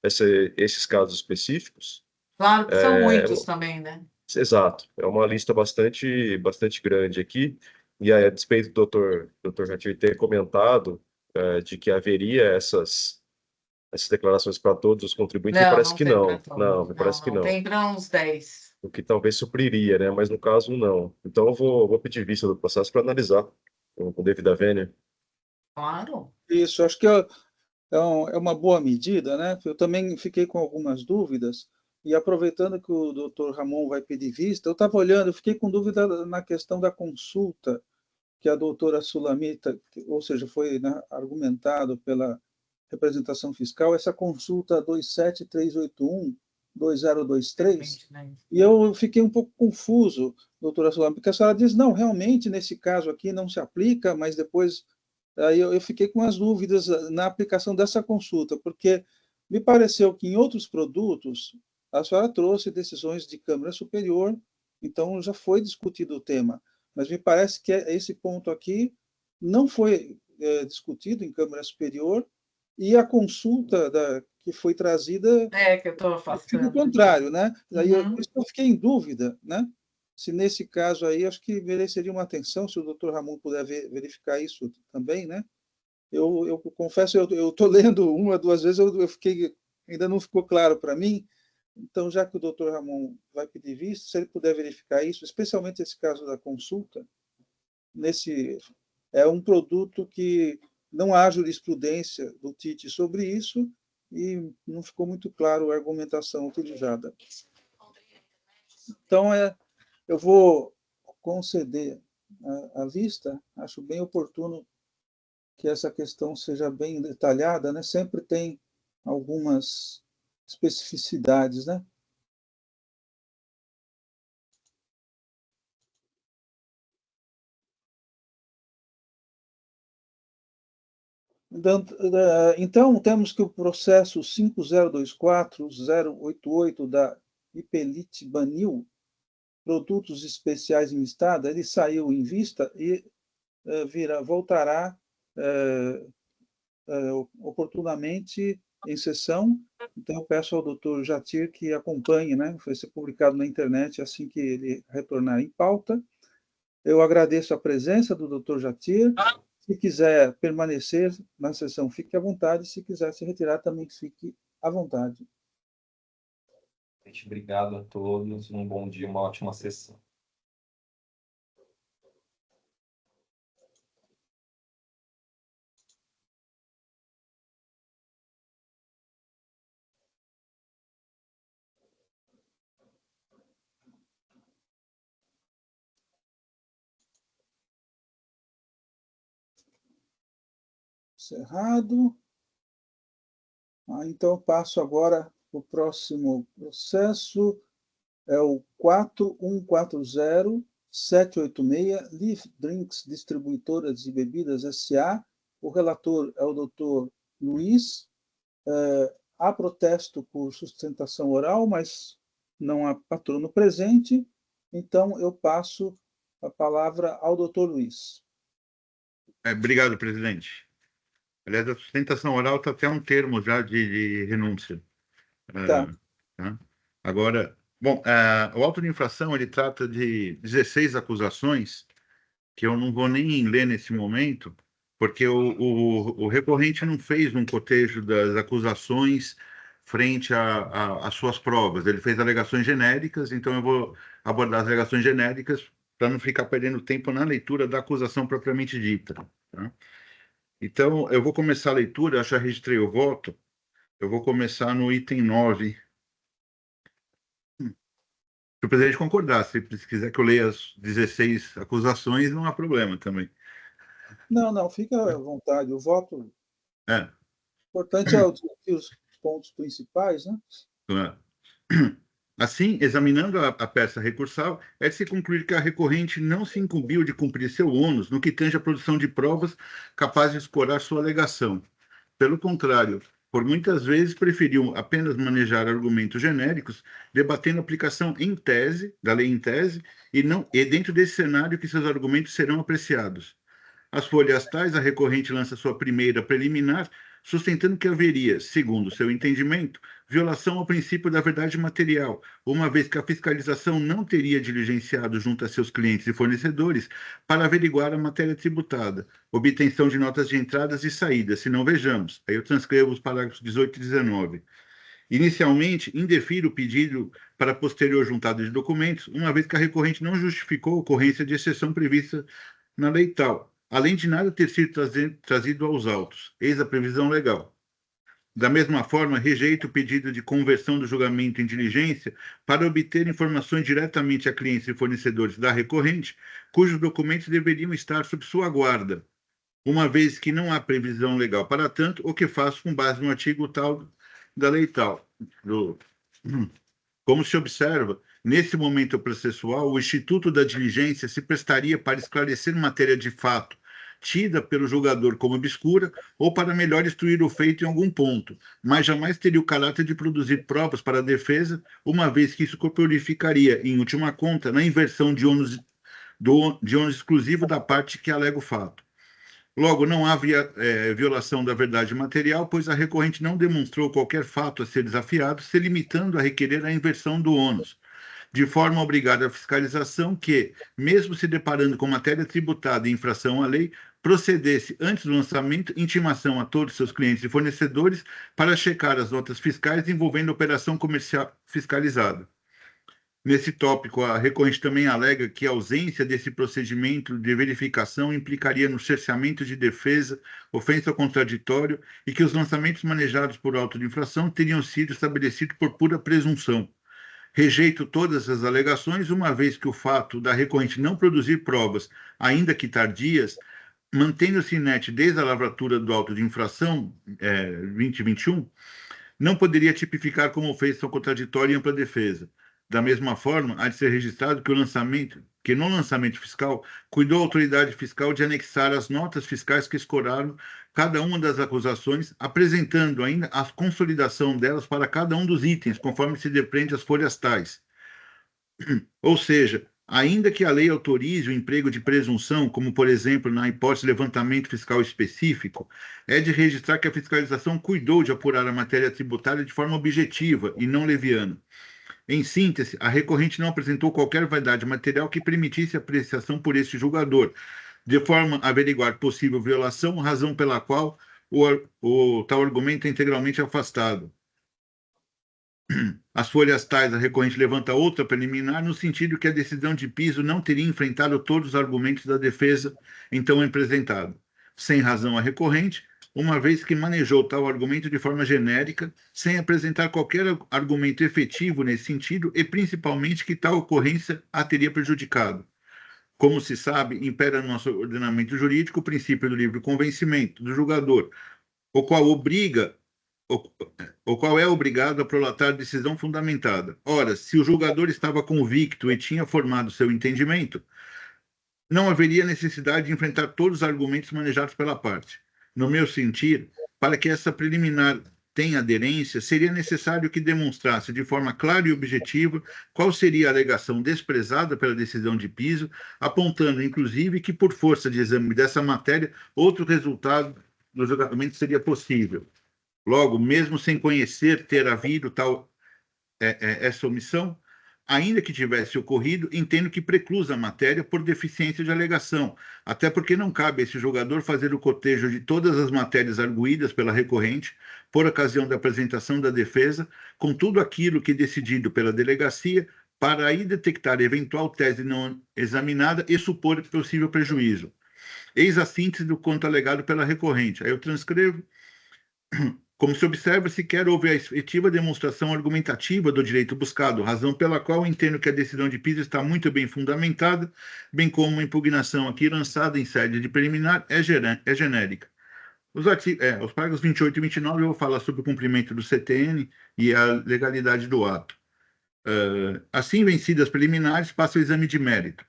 esses casos específicos. claro que são muitos também, né? Exato, é uma lista bastante grande aqui, e a despeito do doutor Jatir ter comentado de que haveria essas declarações para todos os contribuintes, me Não, parece não que tem para não. todos. Não, me parece que Não, não. tem para uns 10. O que talvez supriria, né? Mas no caso, não. Então, eu vou pedir vista do processo para analisar com devida vênia. Claro. Isso, acho que é uma boa medida, né? Eu também fiquei com algumas dúvidas, e aproveitando que o doutor Ramon vai pedir vista, eu estava olhando, eu fiquei com dúvida na questão da consulta que a doutora Sulamita, ou seja, foi, né, argumentado pela representação fiscal, essa consulta 27381-2023, Depende, né? e eu fiquei um pouco confuso, doutora Sulamita, porque a senhora diz, não, realmente, nesse caso aqui não se aplica, mas depois aí eu fiquei com as dúvidas na aplicação dessa consulta, porque me pareceu que em outros produtos a senhora trouxe decisões de Câmara Superior, então já foi discutido o tema, mas me parece que esse ponto aqui não foi discutido em Câmara Superior, e a consulta que foi trazida Que eu estou no sentido afastando. contrário, né? Aí Uhum. por isso que eu fiquei em dúvida, né? Se nesse caso aí, acho que mereceria uma atenção, se o doutor Ramon puder verificar isso também, né? Eu confesso, eu estou lendo uma, duas vezes, eu fiquei, ainda não ficou claro para mim, então, já que o doutor Ramon vai pedir visto, se ele puder verificar isso, especialmente esse caso da consulta, é um produto que não há jurisprudência do TIT sobre isso, e não ficou muito claro a argumentação utilizada. Então, eu vou conceder a vista, acho bem oportuno que essa questão seja bem detalhada, né? Sempre tem algumas especificidades, né? Então, temos que o processo 5024-088 da Ipelit Banil, produtos especiais em listada, ele saiu em vista e voltará oportunamente em sessão. Então, eu peço ao doutor Jatir que acompanhe, né? Vai ser publicado na internet assim que ele retornar em pauta. Eu agradeço a presença do doutor Jatir. Se quiser permanecer na sessão, fique à vontade. Se quiser se retirar, também fique à vontade. Gente, obrigado a todos. Um bom dia, uma ótima sessão. Encerrado. Então, passo agora para o próximo processo. É o 4140-786, Leaf Drinks Distribuidoras de Bebidas S.A. O relator é o doutor Luiz. Há protesto por sustentação oral, mas não há patrono presente. Então, eu passo a palavra ao doutor Luiz. Obrigado, presidente. Aliás, a sustentação oral está até um termo já de renúncia. Tá. Tá? Agora, bom, o auto de infração ele trata de 16 acusações que eu não vou nem ler nesse momento, porque o recorrente não fez um cotejo das acusações frente às suas provas. Ele fez alegações genéricas, então eu vou abordar as alegações genéricas para não ficar perdendo tempo na leitura da acusação propriamente dita. Tá? Então, eu vou começar a leitura, eu já registrei o voto, eu vou começar no item 9. Se o presidente concordar, se quiser que eu leia as 16 acusações, não há problema também. Não, fica à vontade. O voto, É, o importante é discutir os pontos principais, né? claro. Assim, examinando a peça recursal, é de se concluir que a recorrente não se incumbiu de cumprir seu ônus no que tange à produção de provas capazes de escorar sua alegação. Pelo contrário, por muitas vezes preferiu apenas manejar argumentos genéricos, debatendo a aplicação em tese, da lei em tese, e dentro desse cenário que seus argumentos serão apreciados. As folhas tais, a recorrente lança sua primeira preliminar, sustentando que haveria, segundo seu entendimento, violação ao princípio da verdade material, uma vez que a fiscalização não teria diligenciado junto a seus clientes e fornecedores para averiguar a matéria tributada, obtenção de notas de entradas e saídas, se não vejamos. Aí eu transcrevo os parágrafos 18 e 19. Inicialmente, indefiro o pedido para posterior juntada de documentos, uma vez que a recorrente não justificou a ocorrência de exceção prevista na lei tal, além de nada ter sido trazido aos autos. Eis a previsão legal. Da mesma forma, rejeito o pedido de conversão do julgamento em diligência para obter informações diretamente a clientes e fornecedores da recorrente, cujos documentos deveriam estar sob sua guarda, uma vez que não há previsão legal para tanto, o que faço com base no artigo tal da lei tal. Como se observa, nesse momento processual, o Instituto da Diligência se prestaria para esclarecer matéria de fato, tida pelo julgador como obscura, ou para melhor instruir o feito em algum ponto, mas jamais teria o caráter de produzir provas para a defesa, uma vez que isso corporificaria, em última conta, na inversão de ônus exclusivo da parte que alega o fato. Logo, não havia violação da verdade material, pois a recorrente não demonstrou qualquer fato a ser desafiado, se limitando a requerer a inversão do ônus, de forma a obrigar a fiscalização que, mesmo se deparando com matéria tributada e infração à lei, procedesse, antes do lançamento, intimação a todos seus clientes e fornecedores para checar as notas fiscais envolvendo a operação comercial fiscalizada. Nesse tópico, a recorrente também alega que a ausência desse procedimento de verificação implicaria no cerceamento de defesa, ofensa ao contraditório e que os lançamentos manejados por auto de infração teriam sido estabelecidos por pura presunção. Rejeito todas as alegações, uma vez que o fato da recorrente não produzir provas, ainda que tardias, mantendo-se inerte desde a lavratura do auto de infração 2021, não poderia tipificar como ofensa ao contraditório e ampla defesa. Da mesma forma, há de ser registrado que no lançamento fiscal, cuidou a autoridade fiscal de anexar as notas fiscais que escoraram cada uma das acusações, apresentando ainda a consolidação delas para cada um dos itens, conforme se depreende as folhas tais. Ou seja, ainda que a lei autorize o emprego de presunção, como, por exemplo, na hipótese de levantamento fiscal específico, é de registrar que a fiscalização cuidou de apurar a matéria tributária de forma objetiva e não leviana. Em síntese, a recorrente não apresentou qualquer vaidade material que permitisse apreciação por este julgador, de forma a averiguar possível violação, razão pela qual o tal argumento é integralmente afastado. As folhas tais, a recorrente levanta outra preliminar no sentido que a decisão de piso não teria enfrentado todos os argumentos da defesa então apresentado. Sem razão a recorrente, uma vez que manejou tal argumento de forma genérica, sem apresentar qualquer argumento efetivo nesse sentido, e principalmente que tal ocorrência a teria prejudicado. Como se sabe, impera no nosso ordenamento jurídico o princípio do livre convencimento do julgador, o qual é obrigado a prolatar decisão fundamentada. Ora, se o julgador estava convicto e tinha formado seu entendimento, não haveria necessidade de enfrentar todos os argumentos manejados pela parte. No meu sentir, para que essa preliminar tenha aderência, seria necessário que demonstrasse de forma clara e objetiva qual seria a alegação desprezada pela decisão de piso, apontando, inclusive, que, por força de exame dessa matéria, outro resultado do julgamento seria possível. Logo, mesmo sem conhecer ter havido tal essa omissão, ainda que tivesse ocorrido, entendo que preclusa a matéria por deficiência de alegação, até porque não cabe a esse julgador fazer o cotejo de todas as matérias arguídas pela recorrente, por ocasião da apresentação da defesa, com tudo aquilo que decidido pela delegacia, para aí detectar eventual tese não examinada e supor possível prejuízo. Eis a síntese do quanto alegado pela recorrente. Aí eu transcrevo. Como se observa, sequer houve a efetiva demonstração argumentativa do direito buscado, razão pela qual entendo que a decisão de piso está muito bem fundamentada, bem como uma impugnação aqui lançada em sede de preliminar é genérica. Os parágrafos 28 e 29 eu vou falar sobre o cumprimento do CTN e a legalidade do ato. Assim vencidas preliminares, passa o exame de mérito.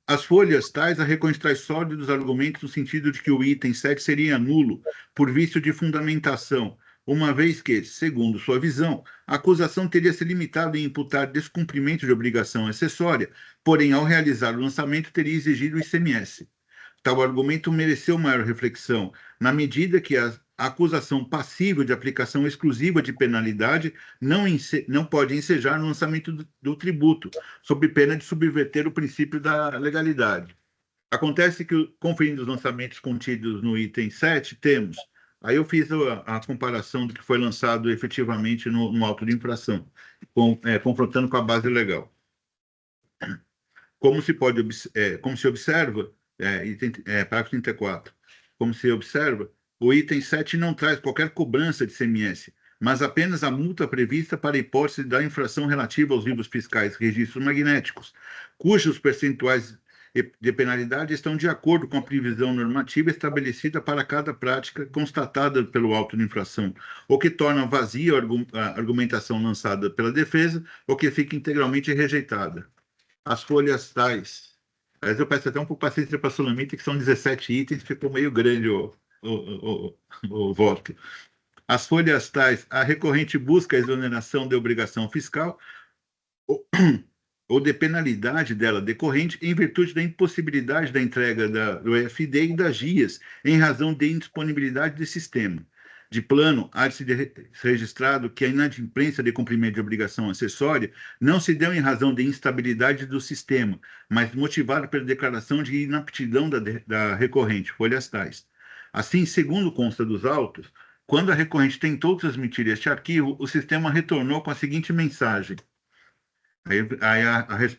As folhas tais, a recorrente traz sólidos argumentos no sentido de que o item 7 seria nulo por vício de fundamentação, uma vez que, segundo sua visão, a acusação teria se limitado em imputar descumprimento de obrigação acessória, porém, ao realizar o lançamento, teria exigido o ICMS. Tal argumento mereceu maior reflexão, na medida que a acusação passível de aplicação exclusiva de penalidade não pode ensejar no lançamento do tributo, sob pena de subverter o princípio da legalidade. Acontece que, conferindo os lançamentos contidos no item 7, temos... Aí eu fiz a comparação do que foi lançado efetivamente no auto de infração, confrontando com a base legal. Como se observa, parágrafo 34, como se observa, o item 7 não traz qualquer cobrança de ICMS, mas apenas a multa prevista para a hipótese da infração relativa aos livros fiscais registros magnéticos, cujos percentuais de penalidade estão de acordo com a previsão normativa estabelecida para cada prática constatada pelo auto de infração, o que torna vazia a argumentação lançada pela defesa, ou que fica integralmente rejeitada. As folhas tais... Mas eu peço até um pouco de paciência para a Sulamita, que são 17 itens, ficou meio grande o voto. As folhas tais, a recorrente busca a exoneração de obrigação fiscal ou de penalidade dela decorrente em virtude da impossibilidade da entrega do EFD e das GIAs em razão de indisponibilidade de sistema. De plano, há de se registrado que a inadimplência de cumprimento de obrigação acessória não se deu em razão de instabilidade do sistema, mas motivada pela declaração de inaptidão da recorrente, folhas tais. Assim, segundo consta dos autos, quando a recorrente tentou transmitir este arquivo, o sistema retornou com a seguinte mensagem. Aí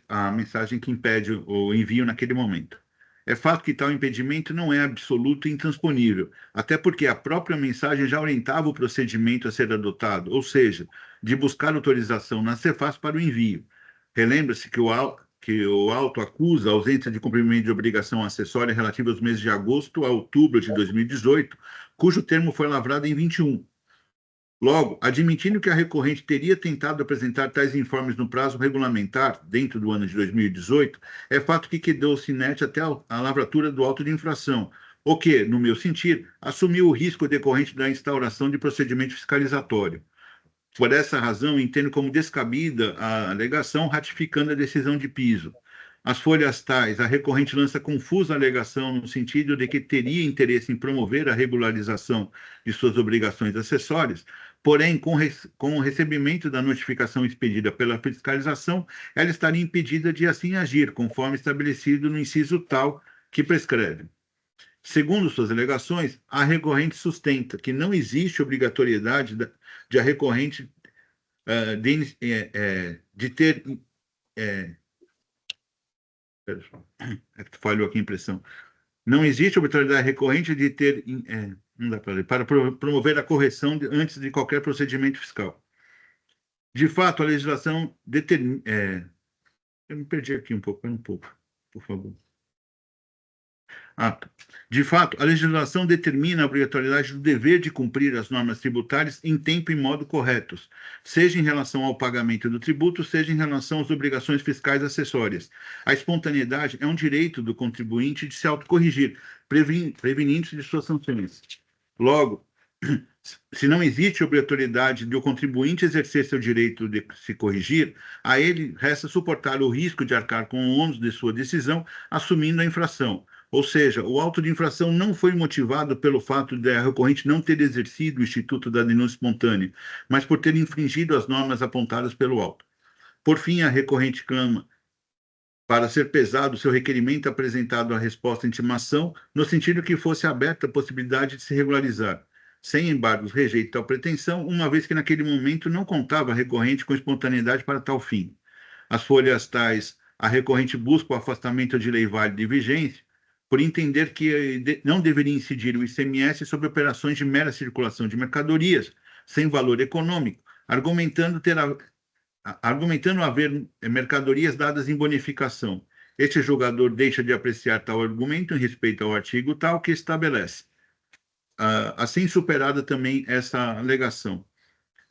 a mensagem que impede o envio naquele momento. É fato que tal impedimento não é absoluto e intransponível, até porque a própria mensagem já orientava o procedimento a ser adotado, ou seja, de buscar autorização na Cefaz para o envio. Relembra-se que o auto acusa a ausência de cumprimento de obrigação acessória relativa aos meses de agosto a outubro de 2018, cujo termo foi lavrado em 21. Logo, admitindo que a recorrente teria tentado apresentar tais informes no prazo regulamentar, dentro do ano de 2018, é fato que quedou-se inerte até a lavratura do auto de infração, o que, no meu sentir, assumiu o risco decorrente da instauração de procedimento fiscalizatório. Por essa razão, entendo como descabida a alegação ratificando a decisão de piso. As folhas tais, a recorrente lança confusa alegação no sentido de que teria interesse em promover a regularização de suas obrigações acessórias, porém, com o recebimento da notificação expedida pela fiscalização, ela estaria impedida de assim agir, conforme estabelecido no inciso tal que prescreve. Segundo suas alegações, a recorrente sustenta que não existe obrigatoriedade de a recorrente de ter... falhou aqui a impressão. Não existe obrigatoriedade recorrente de ter... não dá para ler, para promover a correção antes de qualquer procedimento fiscal. De fato, a legislação determina... eu me perdi aqui um pouco, por favor. De fato, a legislação determina a obrigatoriedade do dever de cumprir as normas tributárias em tempo e modo corretos, seja em relação ao pagamento do tributo, seja em relação às obrigações fiscais acessórias. A espontaneidade é um direito do contribuinte de se autocorrigir, prevenindo-se de suas sanções. Logo, se não existe obrigatoriedade de o contribuinte exercer seu direito de se corrigir, a ele resta suportar o risco de arcar com o ônus de sua decisão, assumindo a infração. Ou seja, o auto de infração não foi motivado pelo fato de a recorrente não ter exercido o instituto da denúncia espontânea, mas por ter infringido as normas apontadas pelo auto. Por fim, a recorrente clama para ser pesado seu requerimento apresentado à resposta à intimação, no sentido que fosse aberta a possibilidade de se regularizar. Sem embargos, rejeita tal pretensão, uma vez que naquele momento não contava a recorrente com espontaneidade para tal fim. As folhas tais, a recorrente busca o afastamento de lei válida e vigência, por entender que não deveria incidir o ICMS sobre operações de mera circulação de mercadorias, sem valor econômico, argumentando haver mercadorias dadas em bonificação. Este julgador deixa de apreciar tal argumento em respeito ao artigo tal que estabelece. Assim superada também essa alegação.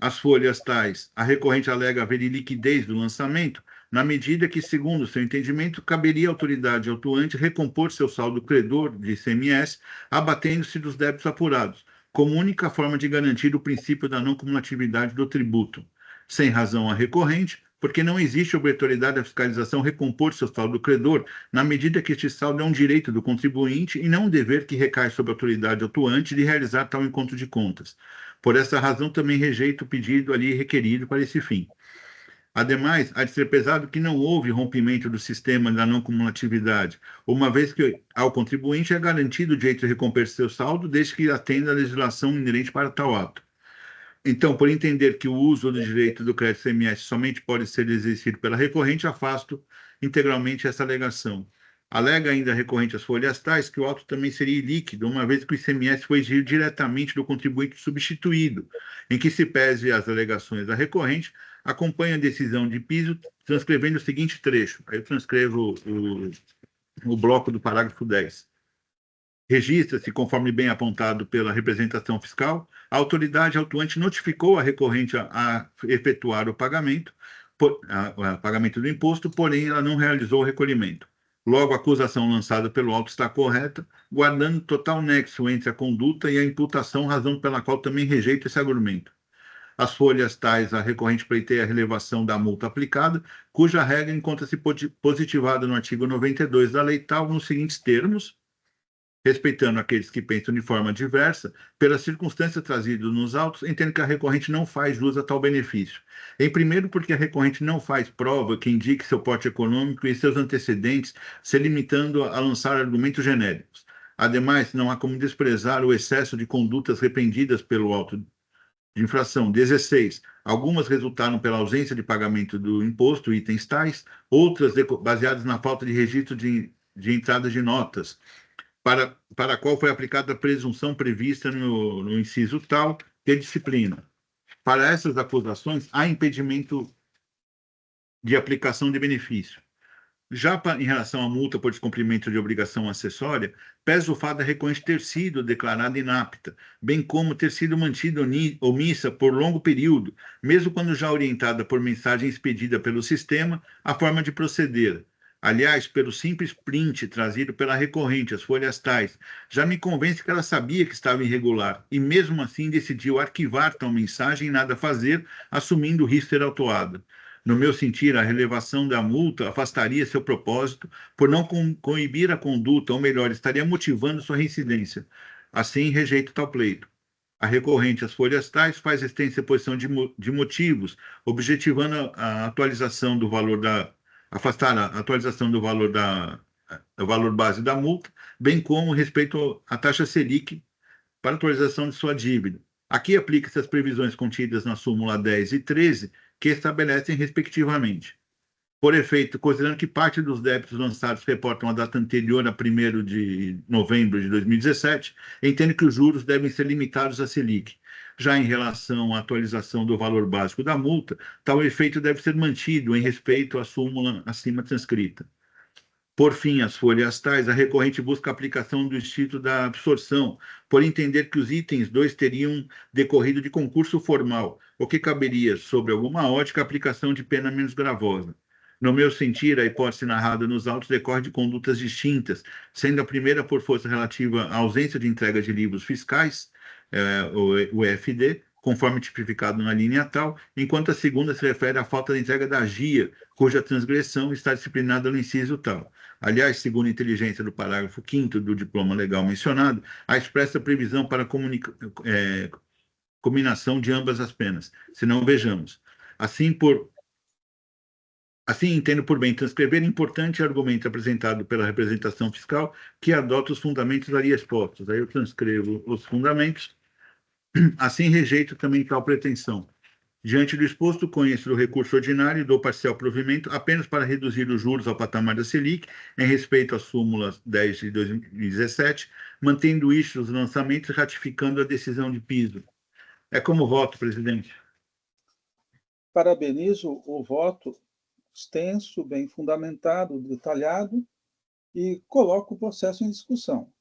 As folhas tais, a recorrente alega haver iliquidez do lançamento, na medida que, segundo seu entendimento, caberia à autoridade autuante recompor seu saldo credor de ICMS, abatendo-se dos débitos apurados, como única forma de garantir o princípio da não cumulatividade do tributo. Sem razão a recorrente, porque não existe obrigatoriedade da fiscalização recompor seu saldo credor, na medida que este saldo é um direito do contribuinte e não um dever que recai sobre a autoridade autuante de realizar tal encontro de contas. Por essa razão, também rejeito o pedido ali requerido para esse fim. Ademais, há de ser pesado que não houve rompimento do sistema da não cumulatividade, uma vez que ao contribuinte é garantido o direito de recompor seu saldo, desde que atenda à legislação inerente para tal ato. Então, por entender que o uso do direito do crédito ICMS somente pode ser exercido pela recorrente, afasto integralmente essa alegação. Alega ainda a recorrente às folhas tais que o auto também seria ilíquido, uma vez que o ICMS foi exigido diretamente do contribuinte substituído, em que se pese as alegações da recorrente, acompanha a decisão de piso, transcrevendo o seguinte trecho. Aí eu transcrevo o bloco do parágrafo 10. Registra-se, conforme bem apontado pela representação fiscal, a autoridade autuante notificou a recorrente a efetuar o pagamento, pagamento do imposto, porém ela não realizou o recolhimento. Logo, a acusação lançada pelo auto está correta, guardando total nexo entre a conduta e a imputação, razão pela qual também rejeito esse argumento. As folhas tais, a recorrente pleiteia a relevação da multa aplicada, cuja regra encontra-se positivada no artigo 92 da lei tal, nos seguintes termos: respeitando aqueles que pensam de forma diversa, pelas circunstâncias trazidas nos autos, entendo que a recorrente não faz jus a tal benefício. Em primeiro, porque a recorrente não faz prova que indique seu porte econômico e seus antecedentes, se limitando a lançar argumentos genéricos. Ademais, não há como desprezar o excesso de condutas repreendidas pelo auto de infração. 16. Algumas resultaram pela ausência de pagamento do imposto, itens tais, outras baseadas na falta de registro de entrada de notas, para a qual foi aplicada a presunção prevista no inciso tal, que é disciplina. Para essas acusações, há impedimento de aplicação de benefício. Já em relação à multa por descumprimento de obrigação acessória, pesa o fato da recorrente ter sido declarada inapta, bem como ter sido mantida omissa por longo período, mesmo quando já orientada por mensagem expedida pelo sistema, a forma de proceder. Aliás, pelo simples print trazido pela recorrente, as folhas tais, já me convence que ela sabia que estava irregular e, mesmo assim, decidiu arquivar tal mensagem e nada fazer, assumindo o risco de ser autuada. No meu sentir, a relevação da multa afastaria seu propósito por não coibir a conduta, ou melhor, estaria motivando sua reincidência. Assim, rejeito tal pleito. A recorrente às folhas tais faz extensa posição de motivos, objetivando a atualização do valor afastar a atualização do valor valor base da multa, bem como respeito à taxa Selic para atualização de sua dívida. Aqui aplica-se as previsões contidas na súmula 10 e 13, que estabelecem respectivamente. Por efeito, considerando que parte dos débitos lançados reportam a data anterior a 1º de novembro de 2017, entendo que os juros devem ser limitados à Selic. Já em relação à atualização do valor básico da multa, tal efeito deve ser mantido em respeito à súmula acima transcrita. Por fim, as folhas tais, a recorrente busca a aplicação do instituto da absorção, por entender que os itens 2 teriam decorrido de concurso formal, o que caberia, sob alguma ótica, a aplicação de pena menos gravosa. No meu sentir, a hipótese narrada nos autos decorre de condutas distintas, sendo a primeira por força relativa à ausência de entrega de livros fiscais, o EFD, conforme tipificado na linha tal, enquanto a segunda se refere à falta de entrega da GIA, cuja transgressão está disciplinada no inciso tal. Aliás, segundo a inteligência do parágrafo 5º do diploma legal mencionado, há expressa previsão para combinação de ambas as penas. Se não, vejamos. Assim, entendo por bem transcrever importante argumento apresentado pela representação fiscal que adota os fundamentos ali expostos. Aí eu transcrevo os fundamentos. Assim, rejeito também tal pretensão. Diante do exposto, conheço o recurso ordinário e dou parcial provimento apenas para reduzir os juros ao patamar da Selic, em respeito às súmulas 10 de 2017, mantendo isto os lançamentos e ratificando a decisão de piso. É como voto, presidente. Parabenizo o voto extenso, bem fundamentado, detalhado, e coloco o processo em discussão.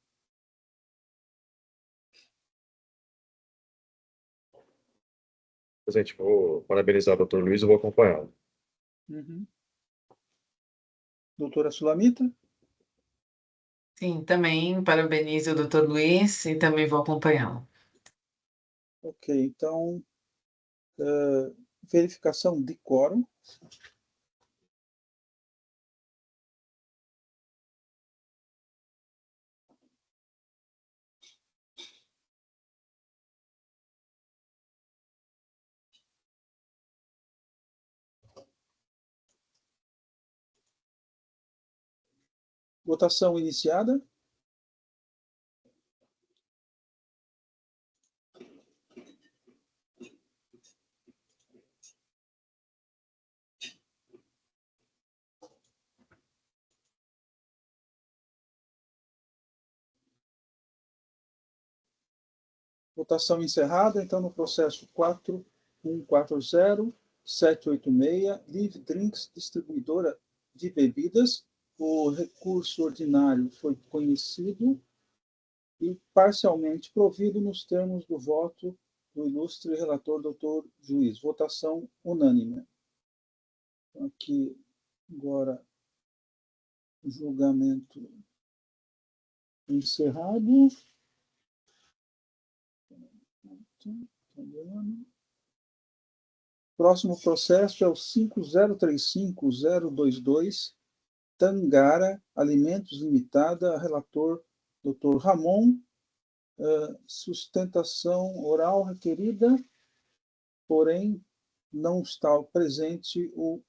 Presidente, vou parabenizar o doutor Luiz e vou acompanhá-lo. Doutora Sulamita? Sim, também parabenizo o doutor Luiz e também vou acompanhá-lo. Ok, então, verificação de quórum. Votação iniciada. Votação encerrada. Então, no processo 4140-786, Live Drinks, distribuidora de bebidas, o recurso ordinário foi conhecido e parcialmente provido nos termos do voto do ilustre relator, doutor juiz. Votação unânime. Aqui, agora, julgamento encerrado. Próximo processo é o 5035-022, Tangara Alimentos Limitada, relator Dr. Ramon, sustentação oral requerida, porém não está presente o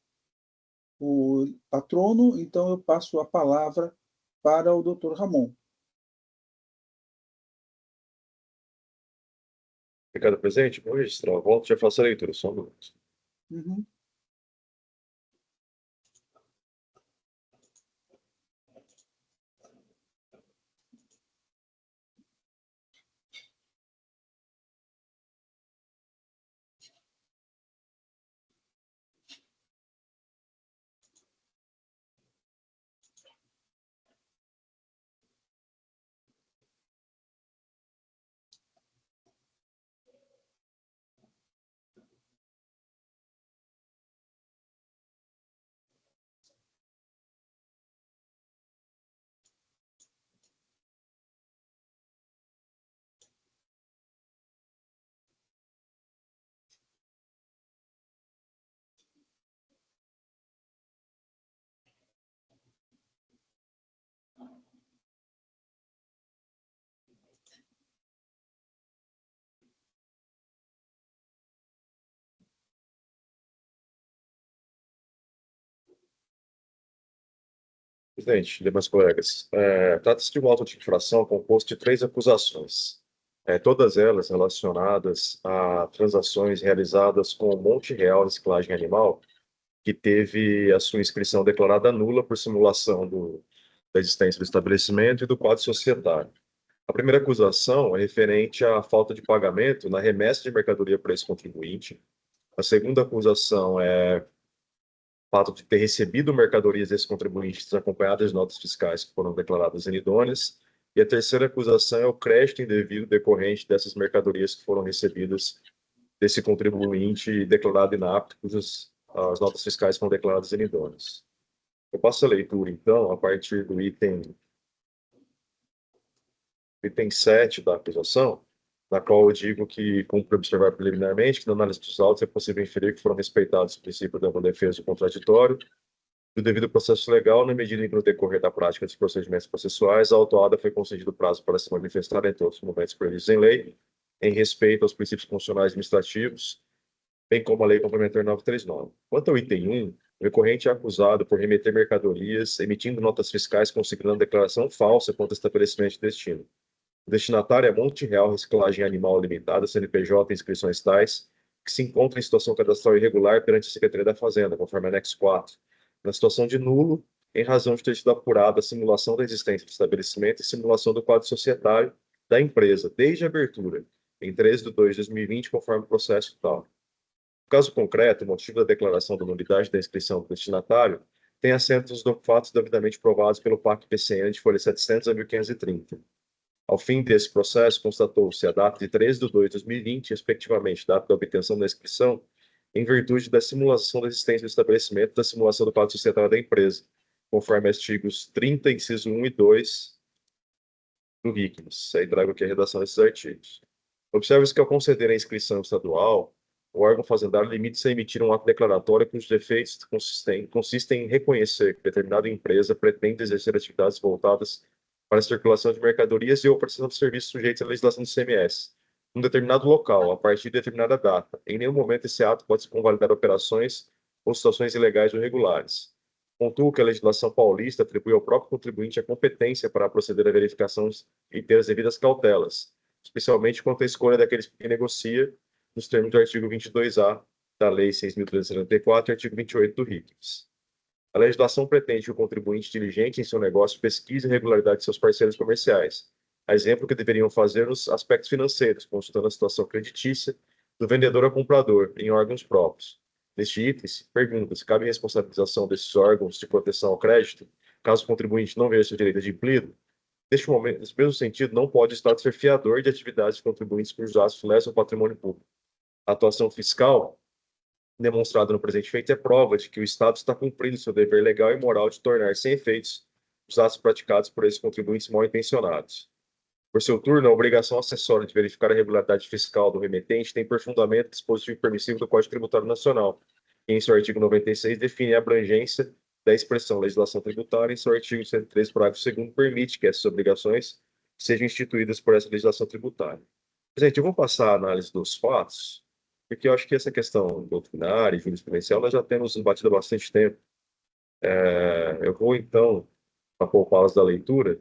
patrono, então eu passo a palavra para o Dr. Ramon. Obrigado, presidente. Vou registrar o voto e já faço a leitura, só um minuto. Presidente, demais colegas, trata-se de um auto de infração composto de 3 acusações, todas elas relacionadas a transações realizadas com o Monte Real Reciclagem Animal, que teve a sua inscrição declarada nula por simulação da existência do estabelecimento e do quadro societário. A primeira acusação é referente à falta de pagamento na remessa de mercadoria para esse contribuinte. A segunda acusação é fato de ter recebido mercadorias desses contribuintes acompanhadas de notas fiscais que foram declaradas inidôneas. E a terceira acusação é o crédito indevido decorrente dessas mercadorias que foram recebidas desse contribuinte declarado inapto, cujas as notas fiscais foram declaradas inidôneas. Eu passo a leitura, então, a partir do item 7 da acusação. na qual eu digo que cumpre observar preliminarmente que na análise dos autos é possível inferir que foram respeitados o princípio da defesa do contraditório do devido processo legal, na medida em que no decorrer da prática dos procedimentos processuais, a autuada foi concedido prazo para se manifestar em todos os momentos previstos em lei, em respeito aos princípios constitucionais administrativos, bem como a Lei Complementar 939. Quanto ao item 1, o recorrente é acusado por remeter mercadorias, emitindo notas fiscais consignando declaração falsa contra estabelecimento de destino. O destinatário é Monte Real Reciclagem Animal Limitada, CNPJ, inscrições tais, que se encontra em situação cadastral irregular perante a Secretaria da Fazenda, conforme anexo 4, na situação de nulo, em razão de ter sido apurada a simulação da existência do estabelecimento e simulação do quadro societário da empresa, desde a abertura, em 13 de 2 de 2020, conforme o processo tal. No caso concreto, o motivo da declaração da nulidade da inscrição do destinatário tem assento nos fatos devidamente provados pelo PAC-PCN de folha 700 a 1530. Ao fim desse processo, constatou-se a data de 13 de 2 de 2020, respectivamente, data da obtenção da inscrição, em virtude da simulação da existência do estabelecimento da simulação do quadro societário da empresa, conforme artigos 30, inciso 1 e 2 do RICMS. Aí trago aqui a redação desses artigos. Observa-se que, ao conceder a inscrição estadual, o órgão fazendário limita-se a emitir um ato declaratório cujos efeitos consistem em reconhecer que determinada empresa pretende exercer atividades voltadas para a circulação de mercadorias e ou prestação de serviços sujeitos à legislação do ICMS, num determinado local, a partir de determinada data. Em nenhum momento esse ato pode se convalidar operações ou situações ilegais ou irregulares. Contudo, que a legislação paulista atribui ao próprio contribuinte a competência para proceder à verificação e ter as devidas cautelas, especialmente quanto à escolha daqueles que negocia, nos termos do artigo 22A da Lei 6.374 e artigo 28 do RICMS. A legislação pretende que o contribuinte diligente em seu negócio pesquise a regularidade de seus parceiros comerciais, a exemplo que deveriam fazer nos aspectos financeiros, consultando a situação creditícia do vendedor ao comprador em órgãos próprios. Neste item, pergunta-se: cabe responsabilização desses órgãos de proteção ao crédito, caso o contribuinte não veja seu direito adimplido? Neste momento, nesse mesmo sentido, não pode o Estado ser fiador de atividades de contribuintes cujos atos lesam o patrimônio público. A atuação fiscal demonstrada no presente feito é prova de que o Estado está cumprindo seu dever legal e moral de tornar sem efeitos os atos praticados por esses contribuintes mal intencionados. Por seu turno, a obrigação acessória de verificar a regularidade fiscal do remetente tem por fundamento o dispositivo permissivo do Código Tributário Nacional, que em seu artigo 96 define a abrangência da expressão legislação tributária, em seu artigo 103, parágrafo 2º, permite que essas obrigações sejam instituídas por essa legislação tributária. Gente, eu vou passar a análise dos fatos, porque eu acho que essa questão doutrinária e jurisprudencial nós já temos debatido há bastante tempo. Eu vou, então, para poupá-las da leitura,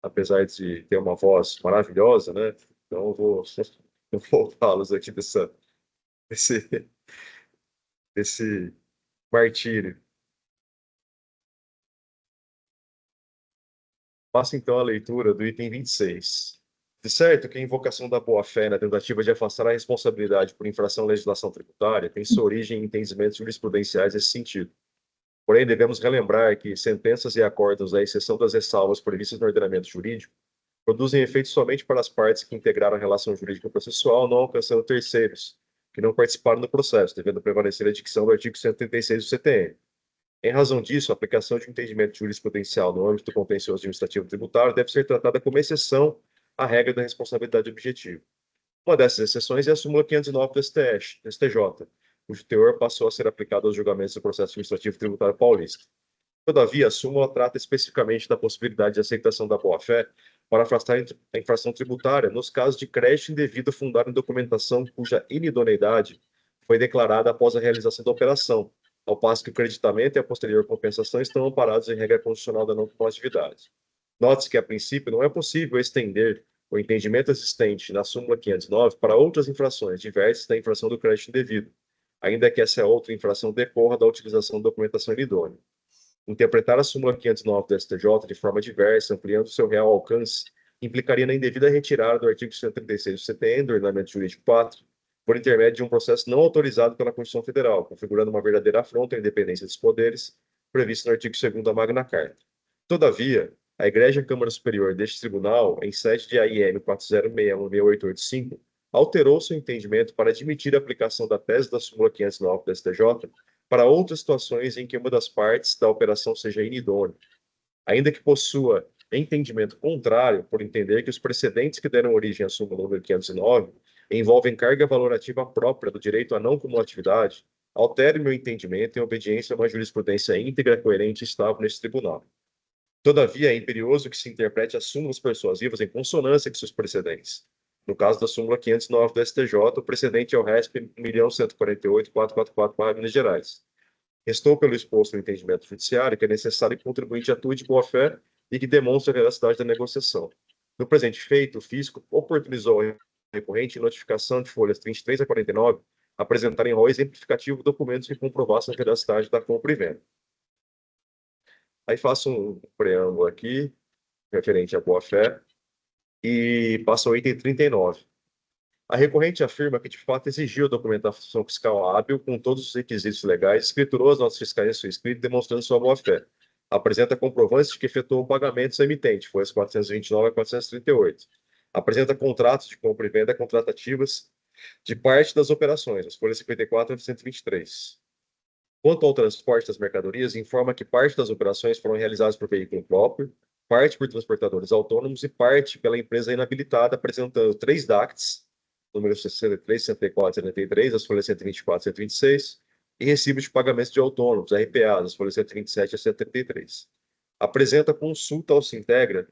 apesar de ter uma voz maravilhosa, né? Então eu vou poupá-los aqui desse martírio. Faço, então, a leitura do item 26. De certo que a invocação da boa-fé na tentativa de afastar a responsabilidade por infração à legislação tributária tem sua origem em entendimentos jurisprudenciais nesse sentido. Porém, devemos relembrar que sentenças e acordos, à exceção das ressalvas previstas no ordenamento jurídico, produzem efeitos somente para as partes que integraram a relação jurídica processual, não alcançando terceiros, que não participaram do processo, devendo prevalecer a dicção do artigo 136 do CTN. Em razão disso, a aplicação de um entendimento jurisprudencial no âmbito contencioso administrativo tributário deve ser tratada como exceção à regra da responsabilidade objetiva. Uma dessas exceções é a súmula 509 do STJ, cujo teor passou a ser aplicado aos julgamentos do processo administrativo tributário paulista. Todavia, a súmula trata especificamente da possibilidade de aceitação da boa-fé para afastar a infração tributária nos casos de crédito indevido fundado em documentação cuja inidoneidade foi declarada após a realização da operação, ao passo que o creditamento e a posterior compensação estão amparados em regra constitucional da não cumulatividade. Note-se que, a princípio, não é possível estender o entendimento existente na súmula 509 para outras infrações diversas da infração do crédito indevido, ainda que essa outra infração decorra da utilização da documentação inidônea. Interpretar a súmula 509 do STJ de forma diversa, ampliando seu real alcance, implicaria na indevida retirada do artigo 136 do CTN, do Ordenamento Jurídico 4, por intermédio de um processo não autorizado pela Constituição Federal, configurando uma verdadeira afronta à independência dos poderes, previsto no artigo 2º da Magna Carta. Todavia, a Egrégia Câmara Superior deste Tribunal, em sede de AIM 40616885, alterou seu entendimento para admitir a aplicação da tese da súmula 509 do STJ para outras situações em que uma das partes da operação seja inidônea. Ainda que possua entendimento contrário por entender que os precedentes que deram origem à súmula número 509 envolvem carga valorativa própria do direito à não cumulatividade, altere meu entendimento em obediência a uma jurisprudência íntegra, coerente e estável neste tribunal. Todavia, é imperioso que se interprete as súmulas persuasivas em consonância com seus precedentes. No caso da súmula 509 do STJ, o precedente é o RESP 1.148.444/, Minas Gerais. Restou pelo exposto no entendimento judiciário que é necessário que o contribuinte atue de boa-fé e que demonstre a veracidade da negociação. No presente feito, o fisco oportunizou ao recorrente em notificação de folhas 33 a 49 apresentarem rol exemplificativo documentos que comprovassem a veracidade da compra e venda. Aí faço um preâmbulo aqui, referente à boa-fé, e passo ao item 39. A recorrente afirma que, de fato, exigiu a documentação fiscal hábil com todos os requisitos legais, escriturou as notas fiscais em seu escrito, demonstrando sua boa-fé. Apresenta comprovantes de que efetuou pagamentos ao emitente, folhas 429 a 438. Apresenta contratos de compra e venda contratativas de parte das operações, as folhas 54 a 123. Quanto ao transporte das mercadorias, informa que parte das operações foram realizadas por veículo próprio, parte por transportadores autônomos e parte pela empresa inabilitada, apresentando 3 DACTs, número 63, 64, 73, as folhas 124 e 126, e recibos de pagamentos de autônomos, RPA, as folhas 127 a 133. Apresenta consulta ao Sintegra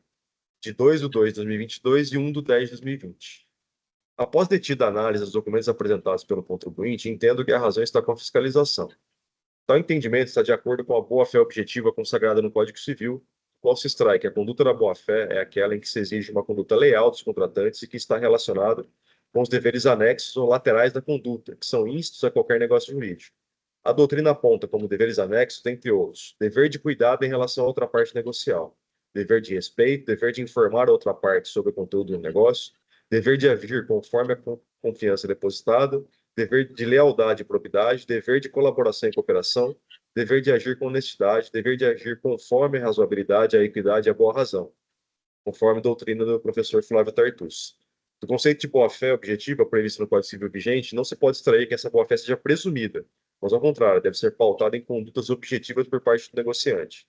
de 2/2/2022 e 1/10/2020. Após detida a análise dos documentos apresentados pelo contribuinte, entendo que a razão está com a fiscalização. Tal entendimento está de acordo com a boa-fé objetiva consagrada no Código Civil, do qual se extrai que a conduta da boa-fé é aquela em que se exige uma conduta leal dos contratantes e que está relacionada com os deveres anexos ou laterais da conduta, que são íncitos a qualquer negócio jurídico. A doutrina aponta como deveres anexos, dentre outros, dever de cuidado em relação à outra parte negocial, dever de respeito, dever de informar a outra parte sobre o conteúdo do negócio, dever de agir conforme a confiança depositada, dever de lealdade e probidade, dever de colaboração e cooperação, dever de agir com honestidade, dever de agir conforme a razoabilidade, a equidade e a boa razão, conforme a doutrina do professor Flávio Tartus. Do conceito de boa-fé objetiva previsto no Código Civil vigente, não se pode extrair que essa boa-fé seja presumida, mas, ao contrário, deve ser pautada em condutas objetivas por parte do negociante.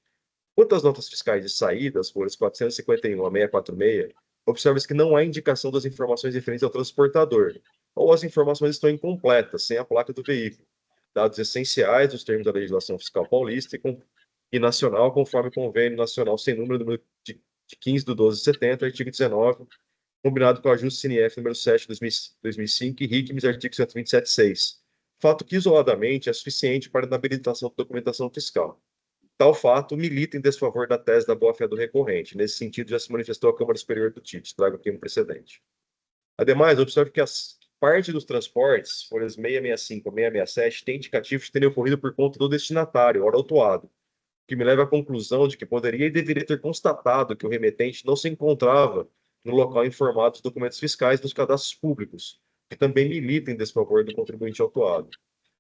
Quanto às notas fiscais de saída, as folhas 451 a 646, observa-se que não há indicação das informações referentes ao transportador, ou as informações estão incompletas, sem a placa do veículo, dados essenciais dos termos da legislação fiscal paulista e nacional, conforme o Convênio Nacional Sem Número de 15/12/70, artigo 19, combinado com o ajuste CNF número 7 de 2005 e RICMES, artigo 127.6. Fato que, isoladamente, é suficiente para a inabilitação da documentação fiscal. Tal fato milita em desfavor da tese da boa-fé do recorrente. Nesse sentido, já se manifestou a Câmara Superior do TIT. Trago aqui um precedente. Ademais, observe que parte dos transportes, folhas 665 a 667, tem indicativos de terem ocorrido por conta do destinatário, ora autuado, o que me leva à conclusão de que poderia e deveria ter constatado que o remetente não se encontrava no local informado dos documentos fiscais dos cadastros públicos, que também militam em desfavor do contribuinte autuado.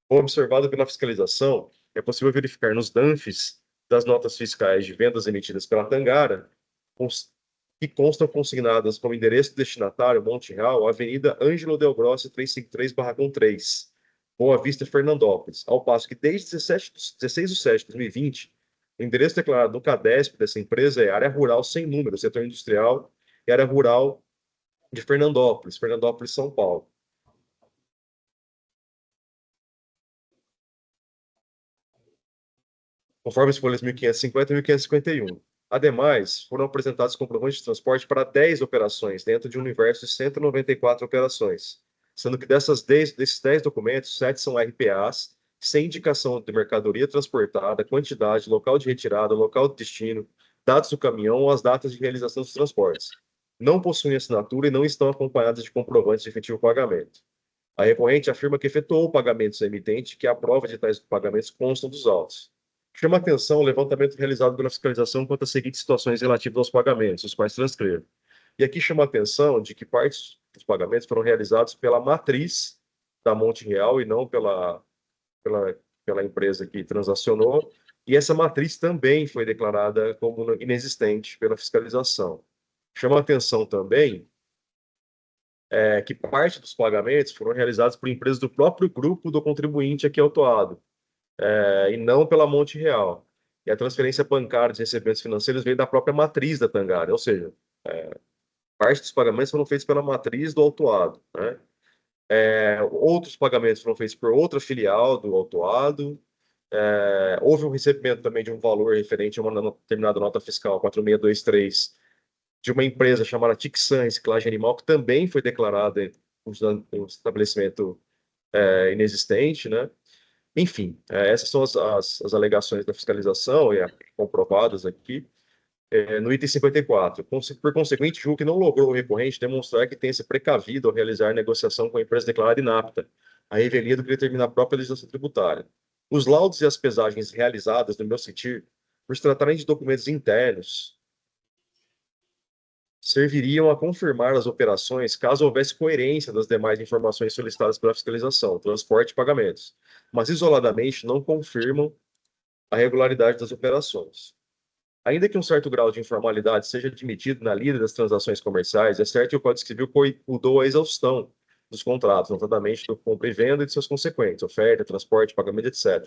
Como observado pela fiscalização, é possível verificar nos DANFs das notas fiscais de vendas emitidas pela Tangara, que constam consignadas como endereço destinatário Monte Real, Avenida Ângelo Del Grosso, 353/3, Boa Vista, Fernandópolis, ao passo que desde 16/7/2020, o endereço declarado no CADESP dessa empresa é Área Rural Sem Número, Setor Industrial, e Área Rural de Fernandópolis, São Paulo. Conforme as folhas 1550 e 1551. Ademais, foram apresentados comprovantes de transporte para 10 operações, dentro de um universo de 194 operações, sendo que desses 10 documentos, 7 são RPAs, sem indicação de mercadoria transportada, quantidade, local de retirada, local de destino, dados do caminhão ou as datas de realização dos transportes. Não possuem assinatura e não estão acompanhadas de comprovantes de efetivo pagamento. A recorrente afirma que efetuou pagamentos ao emitente, que a prova de tais pagamentos constam dos autos. Chama a atenção o levantamento realizado pela fiscalização quanto às seguintes situações relativas aos pagamentos, os quais transcrevo. E aqui chama a atenção de que partes dos pagamentos foram realizados pela matriz da Monte Real e não pela empresa que transacionou, e essa matriz também foi declarada como inexistente pela fiscalização. Chama a atenção também que parte dos pagamentos foram realizados por empresas do próprio grupo do contribuinte aqui autuado, e não pela Monte Real. e a transferência bancária de recebimentos financeiros veio da própria matriz da Tangara, ou seja, parte dos pagamentos foram feitos pela matriz do autuado, né? Outros pagamentos foram feitos por outra filial do autuado. Houve um recebimento também de um valor referente a uma determinada nota fiscal 4623 de uma empresa chamada Tixan Reciclagem Animal, que também foi declarada um estabelecimento inexistente, né? Enfim, essas são as alegações da fiscalização e comprovadas aqui no item 54. Por conseguinte, julgo que não logrou o recorrente demonstrar que tenha se precavido ao realizar negociação com a empresa declarada inapta, a revelia do que determina a própria legislação tributária. Os laudos e as pesagens realizadas, no meu sentir, por se tratarem de documentos internos, serviriam a confirmar as operações caso houvesse coerência das demais informações solicitadas pela fiscalização, transporte e pagamentos, mas isoladamente não confirmam a regularidade das operações. Ainda que um certo grau de informalidade seja admitido na lida das transações comerciais, é certo que o Código Civil mudou a exaustão dos contratos, notadamente do compra e venda e de seus consequentes, oferta, transporte, pagamento, etc.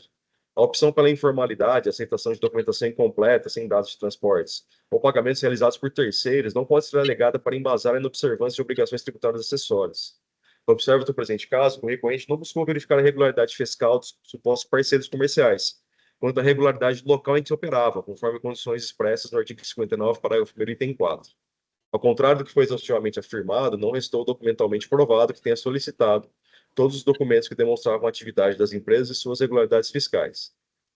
A opção pela informalidade, aceitação de documentação incompleta, sem dados de transportes, ou pagamentos realizados por terceiros, não pode ser alegada para embasar a inobservância de obrigações tributárias acessórias. Observo no presente caso que o recorrente não buscou verificar a regularidade fiscal dos supostos parceiros comerciais, quanto à regularidade do local em que se operava, conforme condições expressas no artigo 59, parágrafo 1º, item 4. Ao contrário do que foi exaustivamente afirmado, não restou documentalmente provado que tenha solicitado todos os documentos que demonstravam a atividade das empresas e suas regularidades fiscais.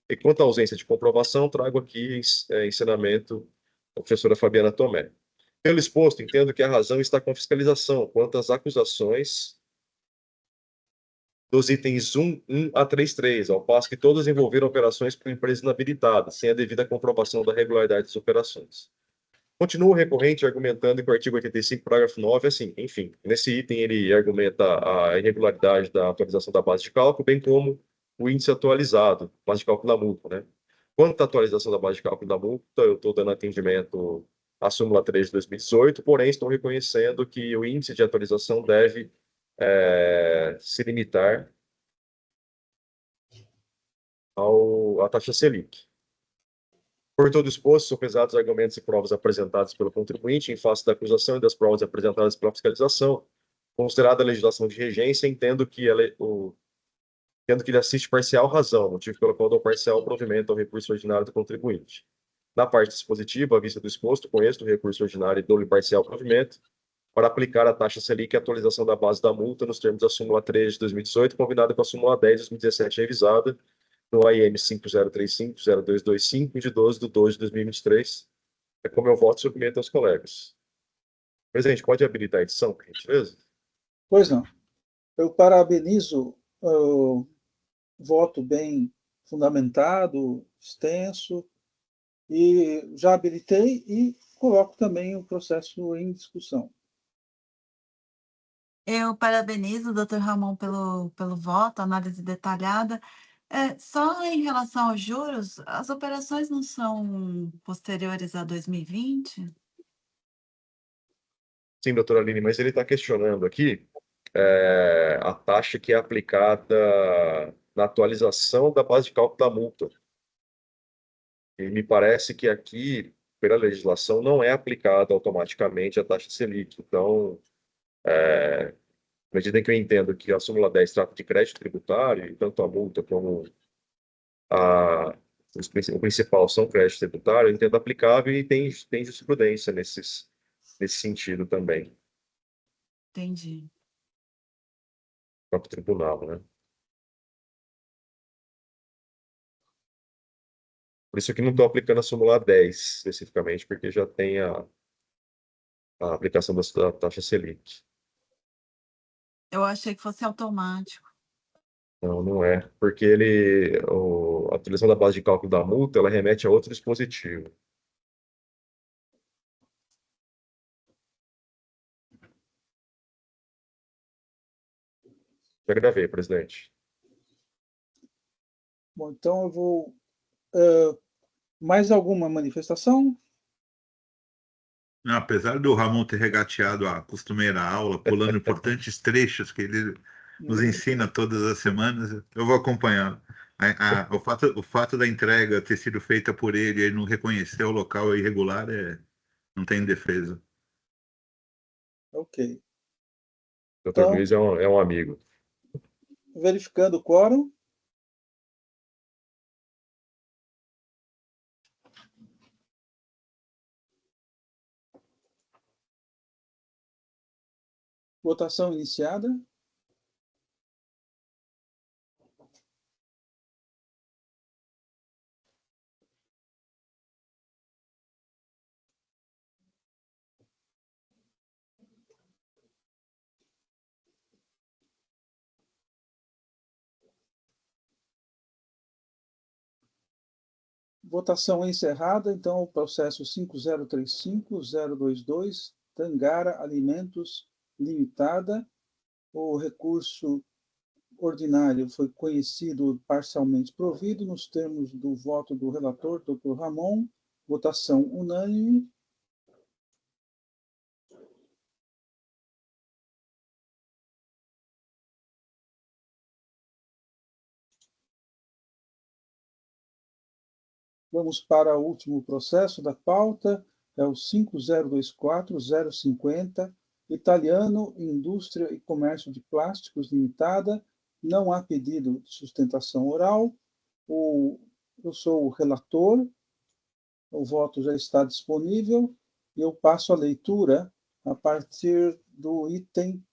E quanto à ausência de comprovação, trago aqui ensinamento da professora Fabiana Tomé. Pelo exposto, entendo que a razão está com a fiscalização quanto às acusações dos itens 1 a 33, ao passo que todas envolveram operações por empresas inabilitadas, sem a devida comprovação da regularidade das operações. Continua o recorrente argumentando que o artigo 85, parágrafo 9, assim, enfim, nesse item ele argumenta a irregularidade da atualização da base de cálculo, bem como o índice atualizado, base de cálculo da multa, né? Quanto à atualização da base de cálculo da multa, eu estou dando atendimento à súmula 3 de 2018, porém estou reconhecendo que o índice de atualização deve se limitar à taxa Selic. Por todo exposto, são pesados os argumentos e provas apresentados pelo contribuinte em face da acusação e das provas apresentadas pela fiscalização. Considerada a legislação de regência, entendo que lhe assiste parcial razão, motivo pelo qual dou parcial provimento ao recurso ordinário do contribuinte. Na parte dispositiva, à vista do exposto, conheço o recurso ordinário e dou-lhe parcial provimento para aplicar a taxa Selic e a atualização da base da multa nos termos da súmula 3 de 2018, combinada com a súmula 10 de 2017 revisada, no AIM 5035-0225, de 12 de 12 de 2023. É como eu voto e submeto aos colegas. Presidente, pode habilitar a edição, por gentileza? Pois não. Eu parabenizo o voto bem fundamentado, extenso, e já habilitei e coloco também o processo em discussão. Eu parabenizo o Dr. Ramon pelo voto, análise detalhada. Só em relação aos juros, as operações não são posteriores a 2020? Sim, doutora Aline, mas ele está questionando aqui a taxa que é aplicada na atualização da base de cálculo da multa. E me parece que aqui, pela legislação, não é aplicada automaticamente a taxa Selic. Então, à medida em que eu entendo que a súmula 10 trata de crédito tributário, e tanto a multa como o principal são crédito tributário, eu entendo aplicável e tem jurisprudência nesse sentido também. Entendi. O próprio tribunal, né? Por isso que não estou aplicando a súmula 10 especificamente, porque já tem a aplicação da taxa Selic. Eu achei que fosse automático. Não, não é, porque a utilização da base de cálculo da multa, ela remete a outro dispositivo. Já gravei, presidente. Bom, então eu vou... mais alguma manifestação? Não, apesar do Ramon ter regateado a costumeira aula, pulando importantes trechos que ele nos ensina todas as semanas, eu vou acompanhar. O fato da entrega ter sido feita por ele e ele não reconhecer o local irregular não tem defesa. Ok. Dr. Então, Luiz é um amigo. verificando o quórum. Votação iniciada. Votação encerrada. Então, o processo 5035-022, Tangara Alimentos Limitada. O recurso ordinário foi conhecido parcialmente provido nos termos do voto do relator, Dr. Ramon. Votação unânime. Vamos para o último processo da pauta, é o 5024-050, Italiano Indústria e Comércio de Plásticos Limitada. Não há pedido de sustentação oral. Eu sou o relator, o voto já está disponível e eu passo a leitura a partir do item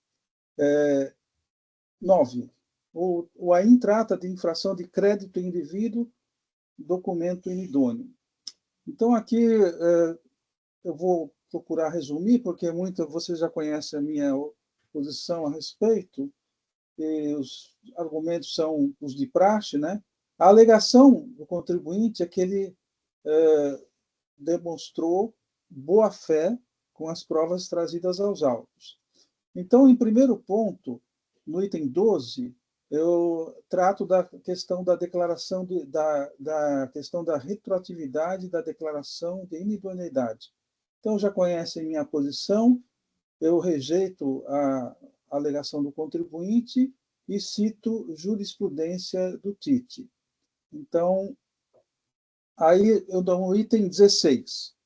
9. O AIN trata de infração de crédito indivíduo, documento inidôneo. Então, aqui eu vou procurar resumir, porque vocês já conhecem a minha posição a respeito, e os argumentos são os de praxe, né? A alegação do contribuinte é que ele demonstrou boa-fé com as provas trazidas aos autos. Então, em primeiro ponto, no item 12, eu trato da questão da declaração da questão da retroatividade da declaração de inidoneidade. Então, já conhecem minha posição, eu rejeito a alegação do contribuinte e cito jurisprudência do TIT. Então, aí eu dou o item 16.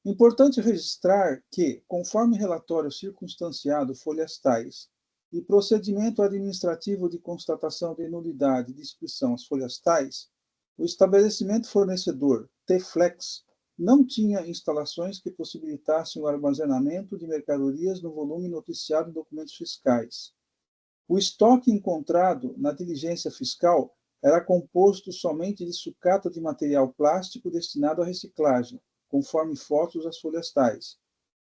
Importante registrar que, conforme relatório circunstanciado folhas tais e procedimento administrativo de constatação de nulidade de inscrição às folhas tais, o estabelecimento fornecedor T-Flex não tinha instalações que possibilitassem o armazenamento de mercadorias no volume noticiado em documentos fiscais. O estoque encontrado na diligência fiscal era composto somente de sucata de material plástico destinado à reciclagem, conforme fotos das folhas tais.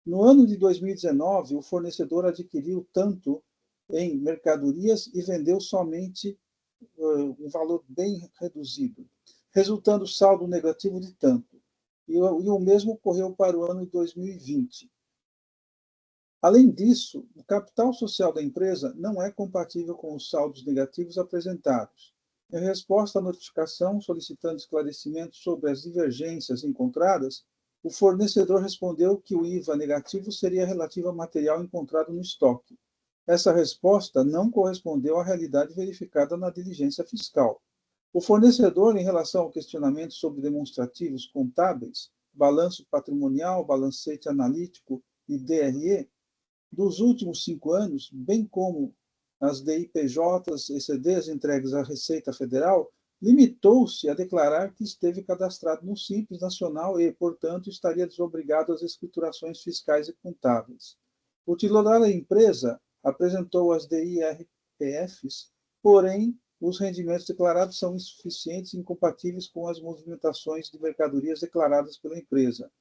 No ano de 2019, o fornecedor adquiriu tanto em mercadorias e vendeu somente um valor bem reduzido, resultando saldo negativo de tanto. E o mesmo ocorreu para o ano de 2020. Além disso, o capital social da empresa não é compatível com os saldos negativos apresentados. Em resposta à notificação solicitando esclarecimentos sobre as divergências encontradas, o fornecedor respondeu que o IVA negativo seria relativo ao material encontrado no estoque. Essa resposta não correspondeu à realidade verificada na diligência fiscal. O fornecedor, em relação ao questionamento sobre demonstrativos contábeis, balanço patrimonial, balancete analítico e DRE, dos últimos 5 anos, bem como as DIPJs e CDs entregues à Receita Federal, limitou-se a declarar que esteve cadastrado no Simples Nacional e, portanto, estaria desobrigado às escriturações fiscais e contábeis. O titular da empresa apresentou as DIRPFs, porém, os rendimentos declarados são insuficientes e incompatíveis com as movimentações de mercadorias declaradas pela empresa.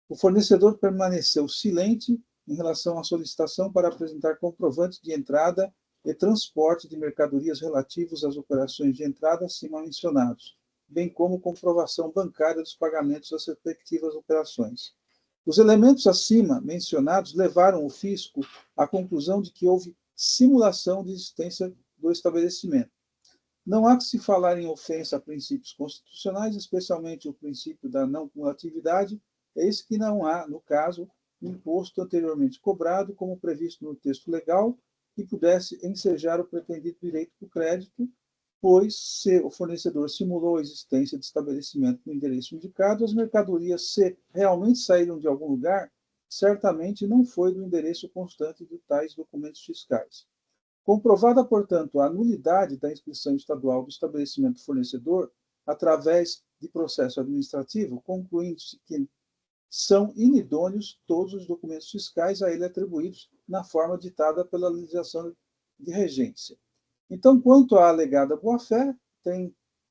O fornecedor permaneceu silente em relação à solicitação para apresentar comprovantes de entrada e transporte de mercadorias relativos às operações de entrada acima mencionados, bem como comprovação bancária dos pagamentos das respectivas operações. Os elementos acima mencionados levaram o fisco à conclusão de que houve simulação de existência do estabelecimento. Não há que se falar em ofensa a princípios constitucionais, especialmente o princípio da não cumulatividade, eis que não há, no caso, imposto anteriormente cobrado, como previsto no texto legal, que pudesse ensejar o pretendido direito do crédito, pois se o fornecedor simulou a existência de estabelecimento no endereço indicado, as mercadorias, se realmente saíram de algum lugar, certamente não foi do endereço constante de tais documentos fiscais. Comprovada, portanto, a nulidade da inscrição estadual do estabelecimento fornecedor através de processo administrativo, concluindo-se que são inidôneos todos os documentos fiscais a ele atribuídos na forma ditada pela legislação de regência. Então, quanto à alegada boa-fé,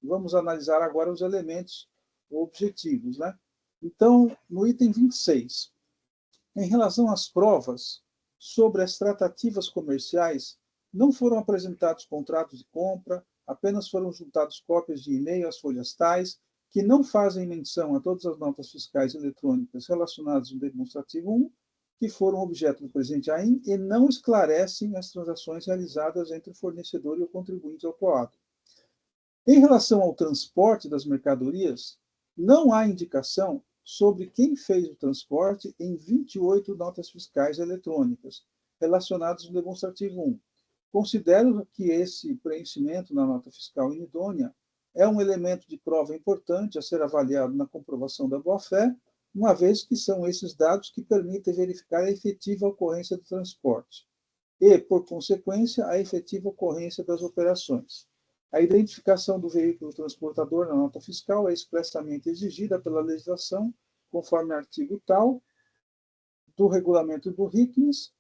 vamos analisar agora os elementos objetivos, né? Então, no item 26, em relação às provas sobre as tratativas comerciais, não foram apresentados contratos de compra, apenas foram juntadas cópias de e-mail às folhas tais, que não fazem menção a todas as notas fiscais eletrônicas relacionadas no demonstrativo 1, que foram objeto do presente AIM e não esclarecem as transações realizadas entre o fornecedor e o contribuinte autuado. Em relação ao transporte das mercadorias, não há indicação sobre quem fez o transporte em 28 notas fiscais eletrônicas relacionadas no demonstrativo 1. Considero que esse preenchimento na nota fiscal inidônea é um elemento de prova importante a ser avaliado na comprovação da boa-fé, uma vez que são esses dados que permitem verificar a efetiva ocorrência do transporte e, por consequência, a efetiva ocorrência das operações. A identificação do veículo transportador na nota fiscal é expressamente exigida pela legislação, conforme artigo tal do regulamento do RICNES.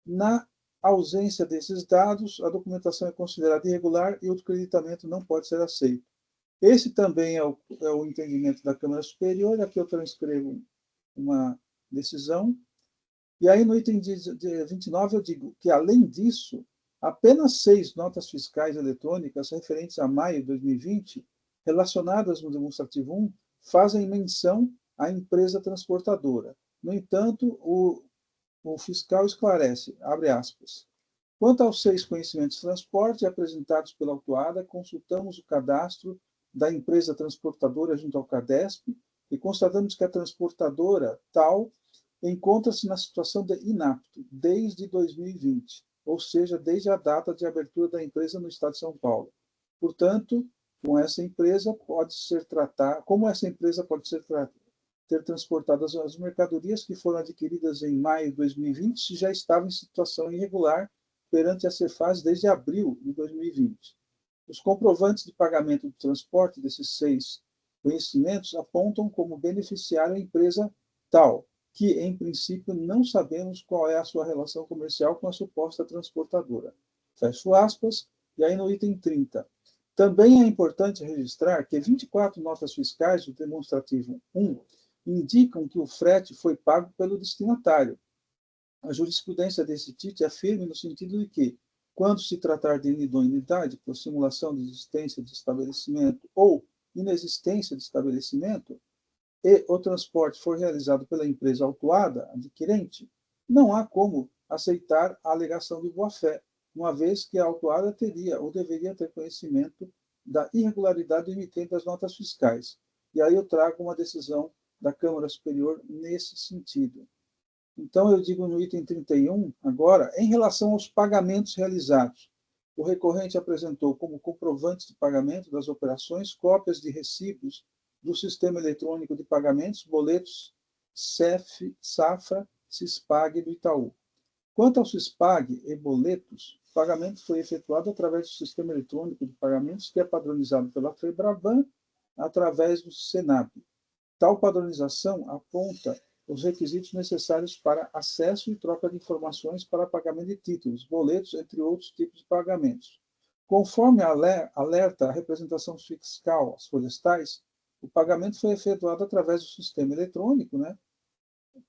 Na ausência desses dados, a documentação é considerada irregular e o creditamento não pode ser aceito. Esse também é o entendimento da Câmara Superior, aqui eu transcrevo uma decisão. E aí, no item 29, eu digo que, além disso, apenas 6 notas fiscais eletrônicas referentes a maio de 2020, relacionadas no demonstrativo 1, fazem menção à empresa transportadora. No entanto, o fiscal esclarece, abre aspas, quanto aos 6 conhecimentos de transporte apresentados pela autuada, consultamos o cadastro da empresa transportadora junto ao CADESP e constatamos que a transportadora tal encontra-se na situação de inapto desde 2020, ou seja, desde a data de abertura da empresa no estado de São Paulo. Portanto, como essa empresa pode ter transportado as mercadorias que foram adquiridas em maio de 2020 se já estavam em situação irregular perante a Cefaz desde abril de 2020. Os comprovantes de pagamento do transporte desses 6 conhecimentos apontam como beneficiário a empresa tal, que, em princípio, não sabemos qual é a sua relação comercial com a suposta transportadora. Fecho aspas. E aí, no item 30. Também é importante registrar que 24 notas fiscais do demonstrativo 1 indicam que o frete foi pago pelo destinatário. A jurisprudência desse título é firme no sentido de que, quando se tratar de inidoneidade por simulação de existência de estabelecimento ou inexistência de estabelecimento, e o transporte for realizado pela empresa autuada, adquirente, não há como aceitar a alegação de boa-fé, uma vez que a autuada teria ou deveria ter conhecimento da irregularidade do emitente das notas fiscais. E aí eu trago uma decisão da Câmara Superior nesse sentido. Então, eu digo no item 31, agora, em relação aos pagamentos realizados, o recorrente apresentou como comprovantes de pagamento das operações cópias de recibos do Sistema Eletrônico de Pagamentos, boletos CEF, Safra, Cispag do Itaú. Quanto ao Cispag e boletos, o pagamento foi efetuado através do Sistema Eletrônico de Pagamentos, que é padronizado pela FEBRABAN, através do SENAB. Tal padronização aponta os requisitos necessários para acesso e troca de informações para pagamento de títulos, boletos, entre outros tipos de pagamentos. Conforme alerta a representação fiscal, as folhas tais, o pagamento foi efetuado através do sistema eletrônico, né,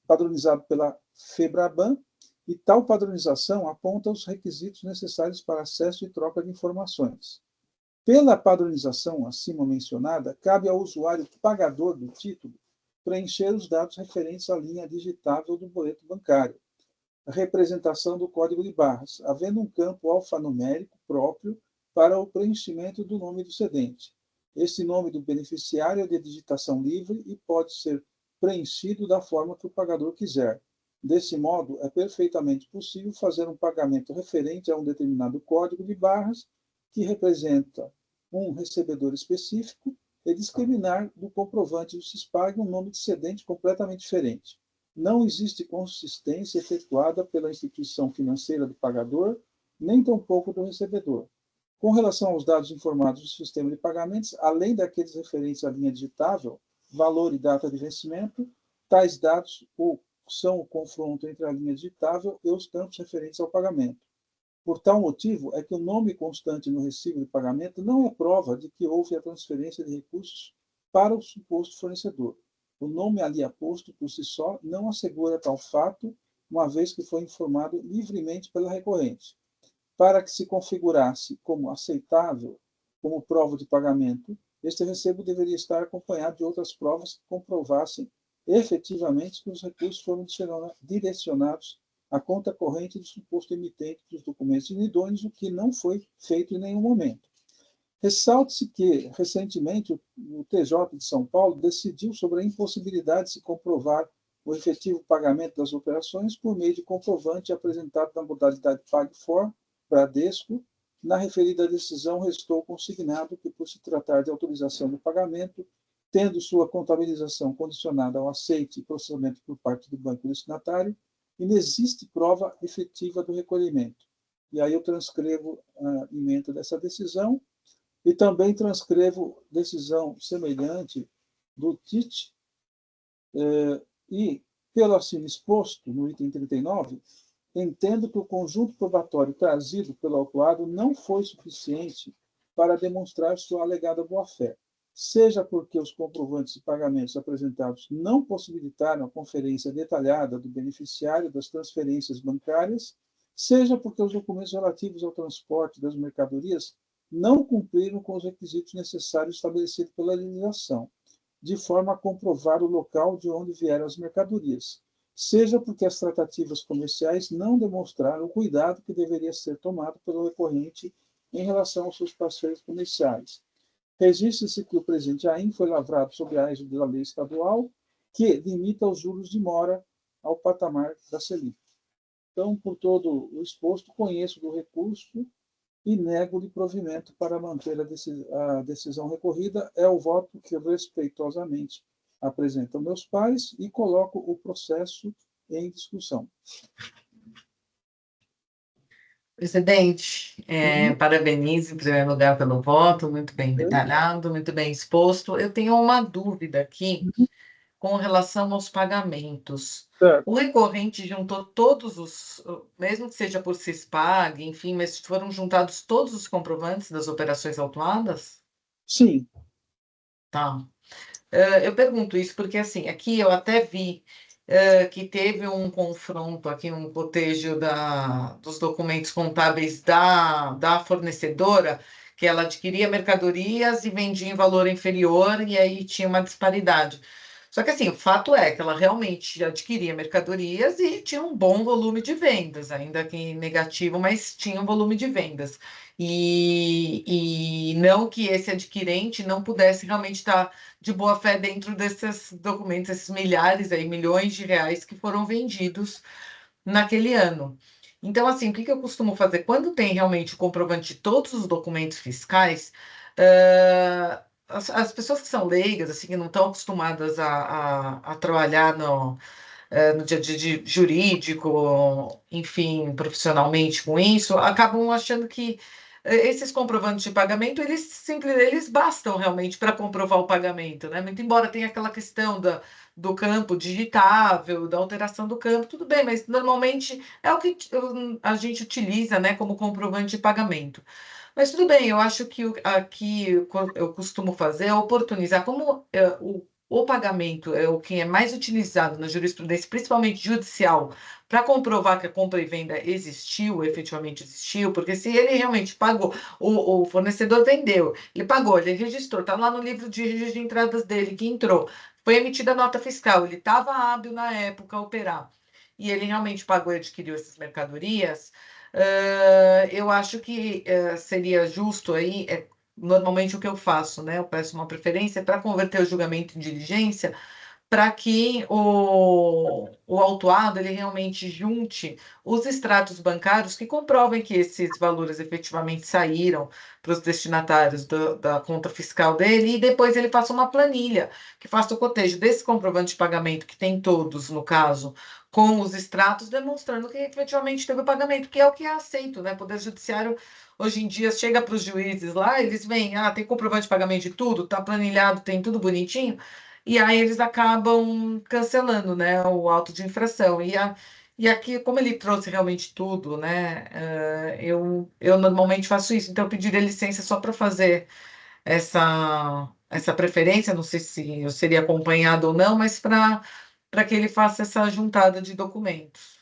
padronizado pela FEBRABAN, e tal padronização aponta os requisitos necessários para acesso e troca de informações. Pela padronização acima mencionada, cabe ao usuário pagador do título preencher os dados referentes à linha digitável do boleto bancário, a representação do código de barras, havendo um campo alfanumérico próprio para o preenchimento do nome do cedente. Esse nome do beneficiário é de digitação livre e pode ser preenchido da forma que o pagador quiser. Desse modo, é perfeitamente possível fazer um pagamento referente a um determinado código de barras que representa um recebedor específico e discriminar do comprovante do CISPAG um nome de cedente completamente diferente. Não existe consistência efetuada pela instituição financeira do pagador, nem tampouco do recebedor. Com relação aos dados informados do sistema de pagamentos, além daqueles referentes à linha digitável, valor e data de vencimento, tais dados são o confronto entre a linha digitável e os campos referentes ao pagamento. Por tal motivo, é que o nome constante no recibo de pagamento não é prova de que houve a transferência de recursos para o suposto fornecedor. O nome ali aposto, por si só, não assegura tal fato, uma vez que foi informado livremente pela recorrente. Para que se configurasse como aceitável, como prova de pagamento, este recebo deveria estar acompanhado de outras provas que comprovassem efetivamente que os recursos foram direcionados à conta corrente do suposto emitente dos documentos inidôneos, o que não foi feito em nenhum momento. Ressalte-se que, recentemente, o TJ de São Paulo decidiu sobre a impossibilidade de se comprovar o efetivo pagamento das operações por meio de comprovante apresentado na modalidade PagFor, Bradesco. Na referida decisão, restou consignado que, por se tratar de autorização de pagamento, tendo sua contabilização condicionada ao aceite e processamento por parte do banco destinatário, inexiste prova efetiva do recolhimento. E aí eu transcrevo a ementa dessa decisão e também transcrevo decisão semelhante do TIT, e, pelo acima exposto, no item 39, entendo que o conjunto probatório trazido pelo autuado não foi suficiente para demonstrar sua alegada boa-fé, seja porque os comprovantes de pagamentos apresentados não possibilitaram a conferência detalhada do beneficiário das transferências bancárias, seja porque os documentos relativos ao transporte das mercadorias não cumpriram com os requisitos necessários estabelecidos pela legislação, de forma a comprovar o local de onde vieram as mercadorias, seja porque as tratativas comerciais não demonstraram o cuidado que deveria ser tomado pelo recorrente em relação aos seus parceiros comerciais. Registre-se que o presente AIM foi lavrado sob a égide da lei estadual, que limita os juros de mora ao patamar da Selic. Então, por todo o exposto, conheço do recurso e nego-lhe provimento para manter a decisão recorrida. É o voto que respeitosamente apresento aos meus pares e coloco o processo em discussão. Presidente, parabenizo em primeiro lugar pelo voto, muito bem detalhado, muito bem exposto. Eu tenho uma dúvida aqui com relação aos pagamentos. Certo. O recorrente juntou todos os, mesmo que seja por CISPAG, enfim, mas foram juntados todos os comprovantes das operações autuadas? Sim. Tá. Eu pergunto isso porque, assim, aqui eu até vi que teve um confronto aqui, um cotejo dos documentos contábeis da fornecedora, que ela adquiria mercadorias e vendia em valor inferior, e aí tinha uma disparidade. Só que, assim, o fato é que ela realmente adquiria mercadorias e tinha um bom volume de vendas, ainda que negativo, mas tinha um volume de vendas. E não que esse adquirente não pudesse realmente estar de boa fé dentro desses documentos, esses milhares aí, milhões de reais que foram vendidos naquele ano. Então, assim, o que eu costumo fazer? Quando tem realmente o comprovante de todos os documentos fiscais, as pessoas que são leigas, assim, que não estão acostumadas a trabalhar no dia a dia jurídico, enfim, profissionalmente com isso, acabam achando que esses comprovantes de pagamento, eles bastam realmente para comprovar o pagamento, né? Muito embora tenha aquela questão do campo digitável, da alteração do campo, tudo bem, mas normalmente é o que a gente utiliza, né, como comprovante de pagamento. Mas tudo bem, eu acho que aqui eu costumo fazer é oportunizar, como o pagamento é o que é mais utilizado na jurisprudência, principalmente judicial, para comprovar que a compra e venda existiu, efetivamente existiu, porque se ele realmente pagou, o fornecedor vendeu, ele pagou, ele registrou, está lá no livro de registro de entradas dele que entrou, foi emitida a nota fiscal, ele estava hábil na época a operar, e ele realmente pagou e adquiriu essas mercadorias, eu acho que seria justo aí, normalmente o que eu faço, né? Eu peço uma preferência para converter o julgamento em diligência, para que o autuado ele realmente junte os extratos bancários que comprovem que esses valores efetivamente saíram para os destinatários da conta fiscal dele, e depois ele faça uma planilha que faça o cotejo desse comprovante de pagamento, que tem todos, no caso, com os extratos, demonstrando que efetivamente teve o pagamento, que é o que é aceito, né? O Poder Judiciário, hoje em dia, chega para os juízes lá, eles veem, tem comprovante de pagamento de tudo, tá planilhado, tem tudo bonitinho, e aí eles acabam cancelando, né, o auto de infração. E aqui, como ele trouxe realmente tudo, né, eu normalmente faço isso, então eu pediria licença só para fazer essa preferência, não sei se eu seria acompanhado ou não, mas para que ele faça essa juntada de documentos.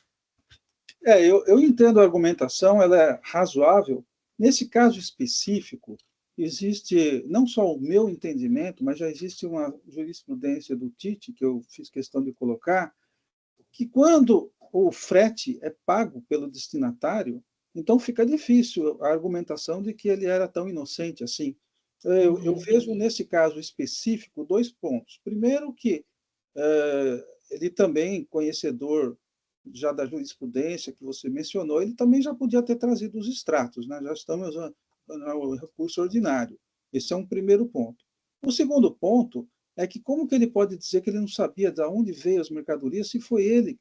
Eu entendo a argumentação, ela é razoável. Nesse caso específico, existe não só o meu entendimento, mas já existe uma jurisprudência do Tite, que eu fiz questão de colocar, que quando o frete é pago pelo destinatário, então fica difícil a argumentação de que ele era tão inocente assim. Eu vejo nesse caso específico dois pontos. Primeiro que ele também, conhecedor já da jurisprudência que você mencionou, ele também já podia ter trazido os extratos, né? Já estamos no recurso ordinário. Esse é um primeiro ponto. O segundo ponto é que como que ele pode dizer que ele não sabia de onde veio as mercadorias se foi ele?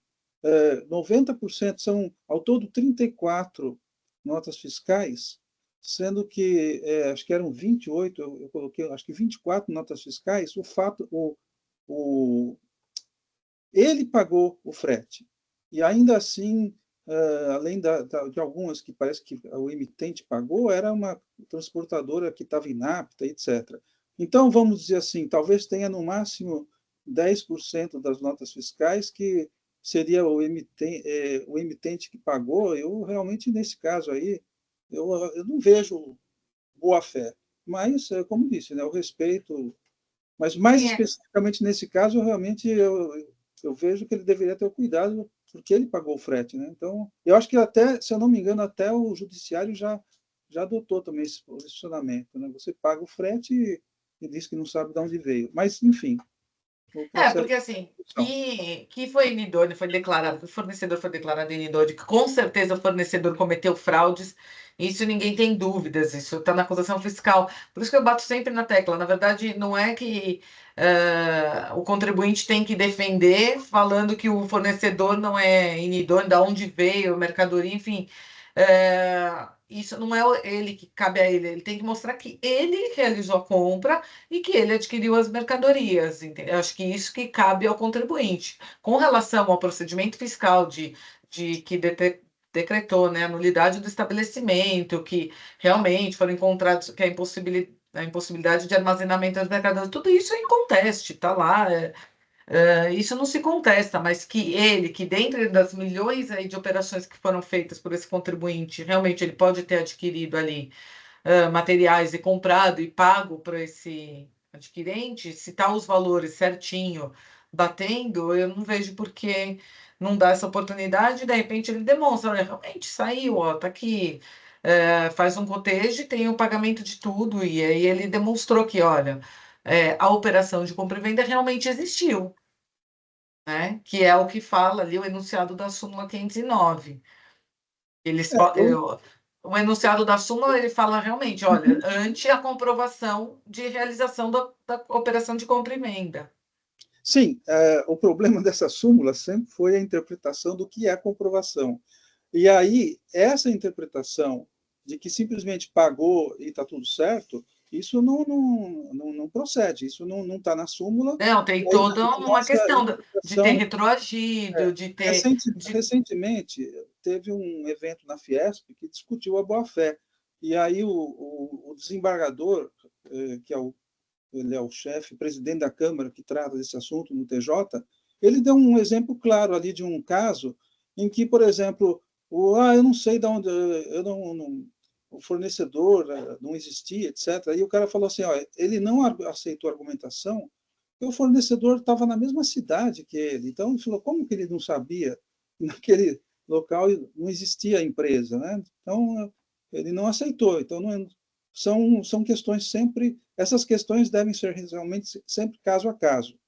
90% são, ao todo, 34 notas fiscais, sendo que acho que eram 28, eu coloquei, acho que 24 notas fiscais, ele pagou o frete. E ainda assim, além de algumas que parece que o emitente pagou, era uma transportadora que estava inapta, etc. Então, vamos dizer assim, talvez tenha no máximo 10% das notas fiscais que seria o emitente que pagou. Eu realmente, nesse caso aí, eu não vejo boa-fé. Mas, como disse, né, eu respeito. Mas, mais especificamente nesse caso, realmente eu vejo que ele deveria ter o cuidado, porque ele pagou o frete, né? Então, eu acho que até, se eu não me engano, até o judiciário já adotou também esse posicionamento, né? Você paga o frete e diz que não sabe de onde veio. Mas, enfim, o processo Porque assim, que foi inidôneo, foi declarado, o fornecedor foi declarado inidôneo, que com certeza o fornecedor cometeu fraudes, isso ninguém tem dúvidas, isso está na acusação fiscal. Por isso que eu bato sempre na tecla. Na verdade, não é que o contribuinte tem que defender falando que o fornecedor não é inidôneo, de onde veio a mercadoria, enfim. Isso não é ele que cabe a ele tem que mostrar que ele realizou a compra e que ele adquiriu as mercadorias. Eu acho que isso que cabe ao contribuinte. Com relação ao procedimento fiscal de que decretou, né, a nulidade do estabelecimento, que realmente foram encontrados que a impossibilidade de armazenamento das mercadorias, tudo isso é inconteste, está lá. Isso não se contesta, mas que dentre das milhões aí de operações que foram feitas por esse contribuinte, realmente ele pode ter adquirido ali materiais e comprado e pago para esse adquirente, se tá os valores certinho, batendo, eu não vejo por que não dá essa oportunidade, de repente ele demonstra, olha, realmente saiu, ó, tá aqui, faz um cotejo e tem o pagamento de tudo, e aí ele demonstrou que, olha, a operação de compra e venda realmente existiu, né? Que é o que fala ali o enunciado da súmula 509. O enunciado da súmula, ele fala realmente, olha, ante a comprovação de realização da operação de compra e venda. Sim, o problema dessa súmula sempre foi a interpretação do que é a comprovação. E aí, essa interpretação de que simplesmente pagou e está tudo certo, isso não procede, isso não está na súmula. Não, tem toda uma questão de ter retroagido, de ter... Recentemente, teve um evento na Fiesp que discutiu a boa-fé. E aí o desembargador, que ele é o chefe, presidente da Câmara que trata desse assunto no TJ, ele deu um exemplo claro ali de um caso em que, por exemplo, eu não sei de onde, o fornecedor não existia, etc. E o cara falou assim, ele não aceitou a argumentação porque o fornecedor estava na mesma cidade que ele. Então, ele falou, como que ele não sabia? Naquele local não existia a empresa, né? Então, ele não aceitou. Então, são questões sempre... Essas questões devem ser realmente sempre caso a caso.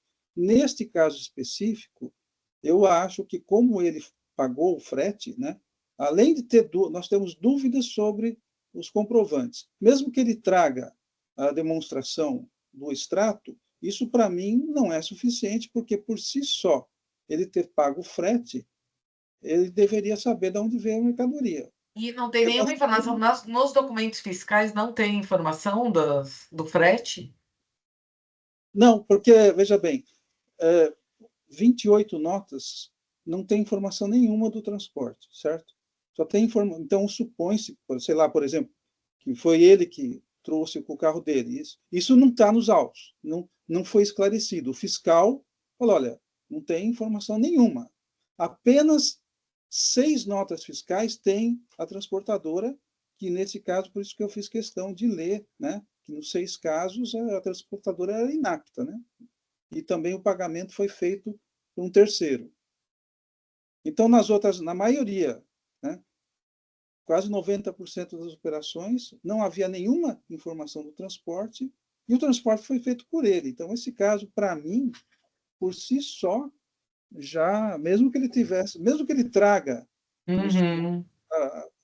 Neste caso específico, eu acho que como ele pagou o frete, né, além de ter nós temos dúvidas sobre os comprovantes. Mesmo que ele traga a demonstração do extrato, isso para mim não é suficiente, porque por si só ele ter pago o frete, ele deveria saber de onde veio a mercadoria. E não tem nenhuma informação, nos documentos fiscais não tem informação do frete? Não, porque, veja bem, 28 notas não tem informação nenhuma do transporte, certo? Só tem informação. Então, supõe-se, sei lá, por exemplo, que foi ele que trouxe com o carro dele. Isso não está nos autos, não foi esclarecido. O fiscal falou: olha, não tem informação nenhuma. Apenas 6 notas fiscais tem a transportadora, que nesse caso, por isso que eu fiz questão de ler, né? Que nos 6 casos a transportadora era inapta, né? E também o pagamento foi feito por um terceiro. Então, nas outras, na maioria, né, quase 90% das operações, não havia nenhuma informação do transporte e o transporte foi feito por ele. Então, esse caso, para mim, por si só, já, mesmo que ele tivesse, mesmo que ele traga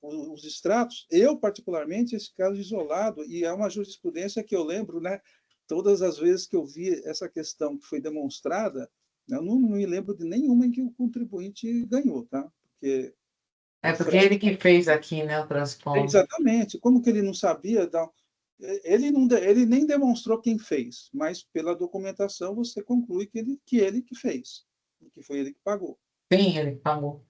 os extratos, eu, particularmente, esse caso isolado, e é uma jurisprudência que eu lembro, né, todas as vezes que eu vi essa questão que foi demonstrada, eu não me lembro de nenhuma em que o contribuinte ganhou, tá? Porque Porque ele que fez aqui, né, o transponder. exatamente. Como que ele não sabia? Ele nem demonstrou quem fez, mas pela documentação você conclui que ele que fez, que foi ele que pagou. Sim, ele pagou.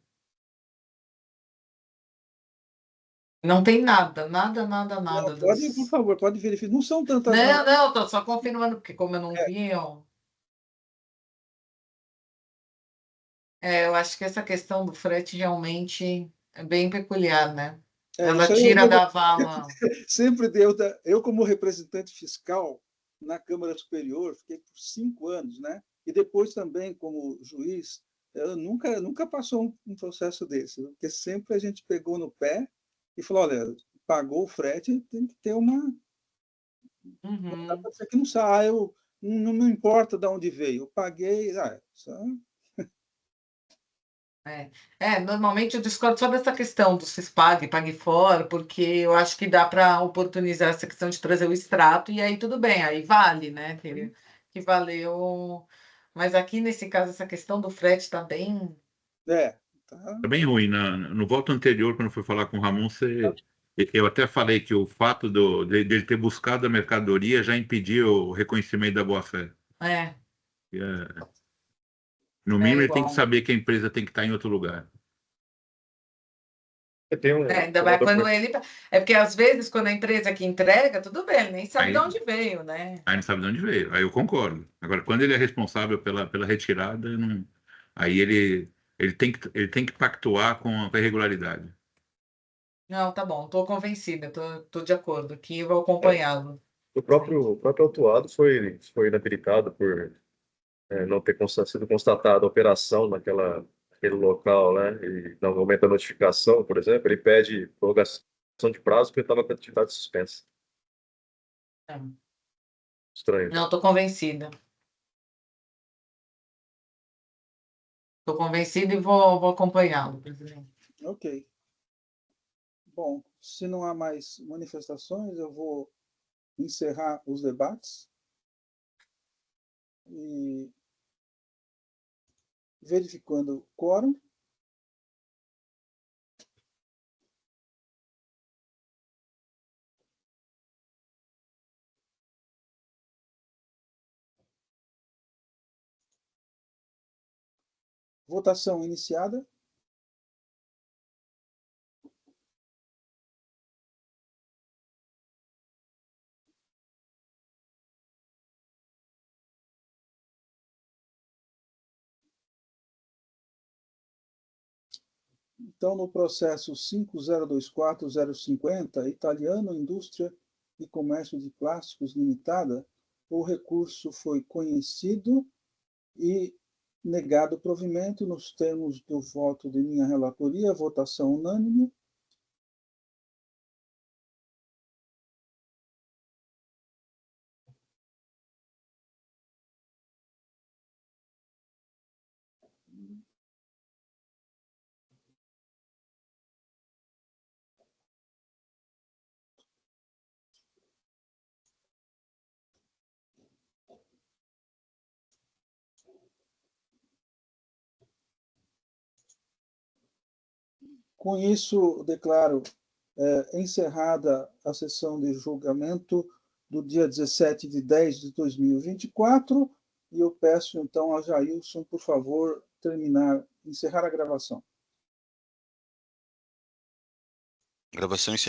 Não tem nada. Não, por favor, pode verificar. Não são tantas. Não, estou só confirmando, porque como eu não vi, eu acho que essa questão do frete realmente é bem peculiar, né? Ela tira da vala. Sempre deu. Eu, como representante fiscal na Câmara Superior, fiquei por 5 anos, né? E depois também como juiz, eu nunca passou um processo desse, porque sempre a gente pegou no pé e falou: olha, pagou o frete, tem que ter uma. Não dá para dizer que não sabe, não me importa de onde veio, eu paguei. Só. Normalmente eu discordo só dessa questão do CISPAG, pague fora, porque eu acho que dá para oportunizar essa questão de trazer o extrato, e aí tudo bem, aí vale, né? Que valeu. Mas aqui, nesse caso, essa questão do frete está bem. Tá bem ruim. No voto anterior, quando eu fui falar com o Ramon, eu até falei que o fato dele ter buscado a mercadoria já impediu o reconhecimento da boa-fé. No mínimo, ele tem que saber que a empresa tem que estar em outro lugar. Ainda mais quando ele. É porque, às vezes, quando a empresa que entrega, tudo bem, nem sabe de onde veio, né? Aí não sabe de onde veio. Aí eu concordo. Agora, quando ele é responsável pela retirada, aí ele tem que pactuar com a irregularidade. Não, tá bom, estou convencida, estou de acordo, que eu vou acompanhá-lo. O próprio autuado foi inabilitado por não ter sido constatada a operação naquele local, né? E no momento da notificação, por exemplo, ele pede prorrogação de prazo porque estava com a atividade suspensa. Estranho. Não, estou convencida. Estou convencida e vou acompanhá-lo, presidente. Ok. Bom, se não há mais manifestações, eu vou encerrar os debates e verificando o quórum. Votação iniciada. Então, no processo 5024-050, Italiano Indústria e Comércio de Plásticos Limitada, o recurso foi conhecido e negado provimento nos termos do voto de minha relatoria, votação unânime. Com isso, declaro encerrada a sessão de julgamento do dia 17 de 10 de 2024, e eu peço, então, ao Jailson, por favor, encerrar a gravação. Gravação encerrada.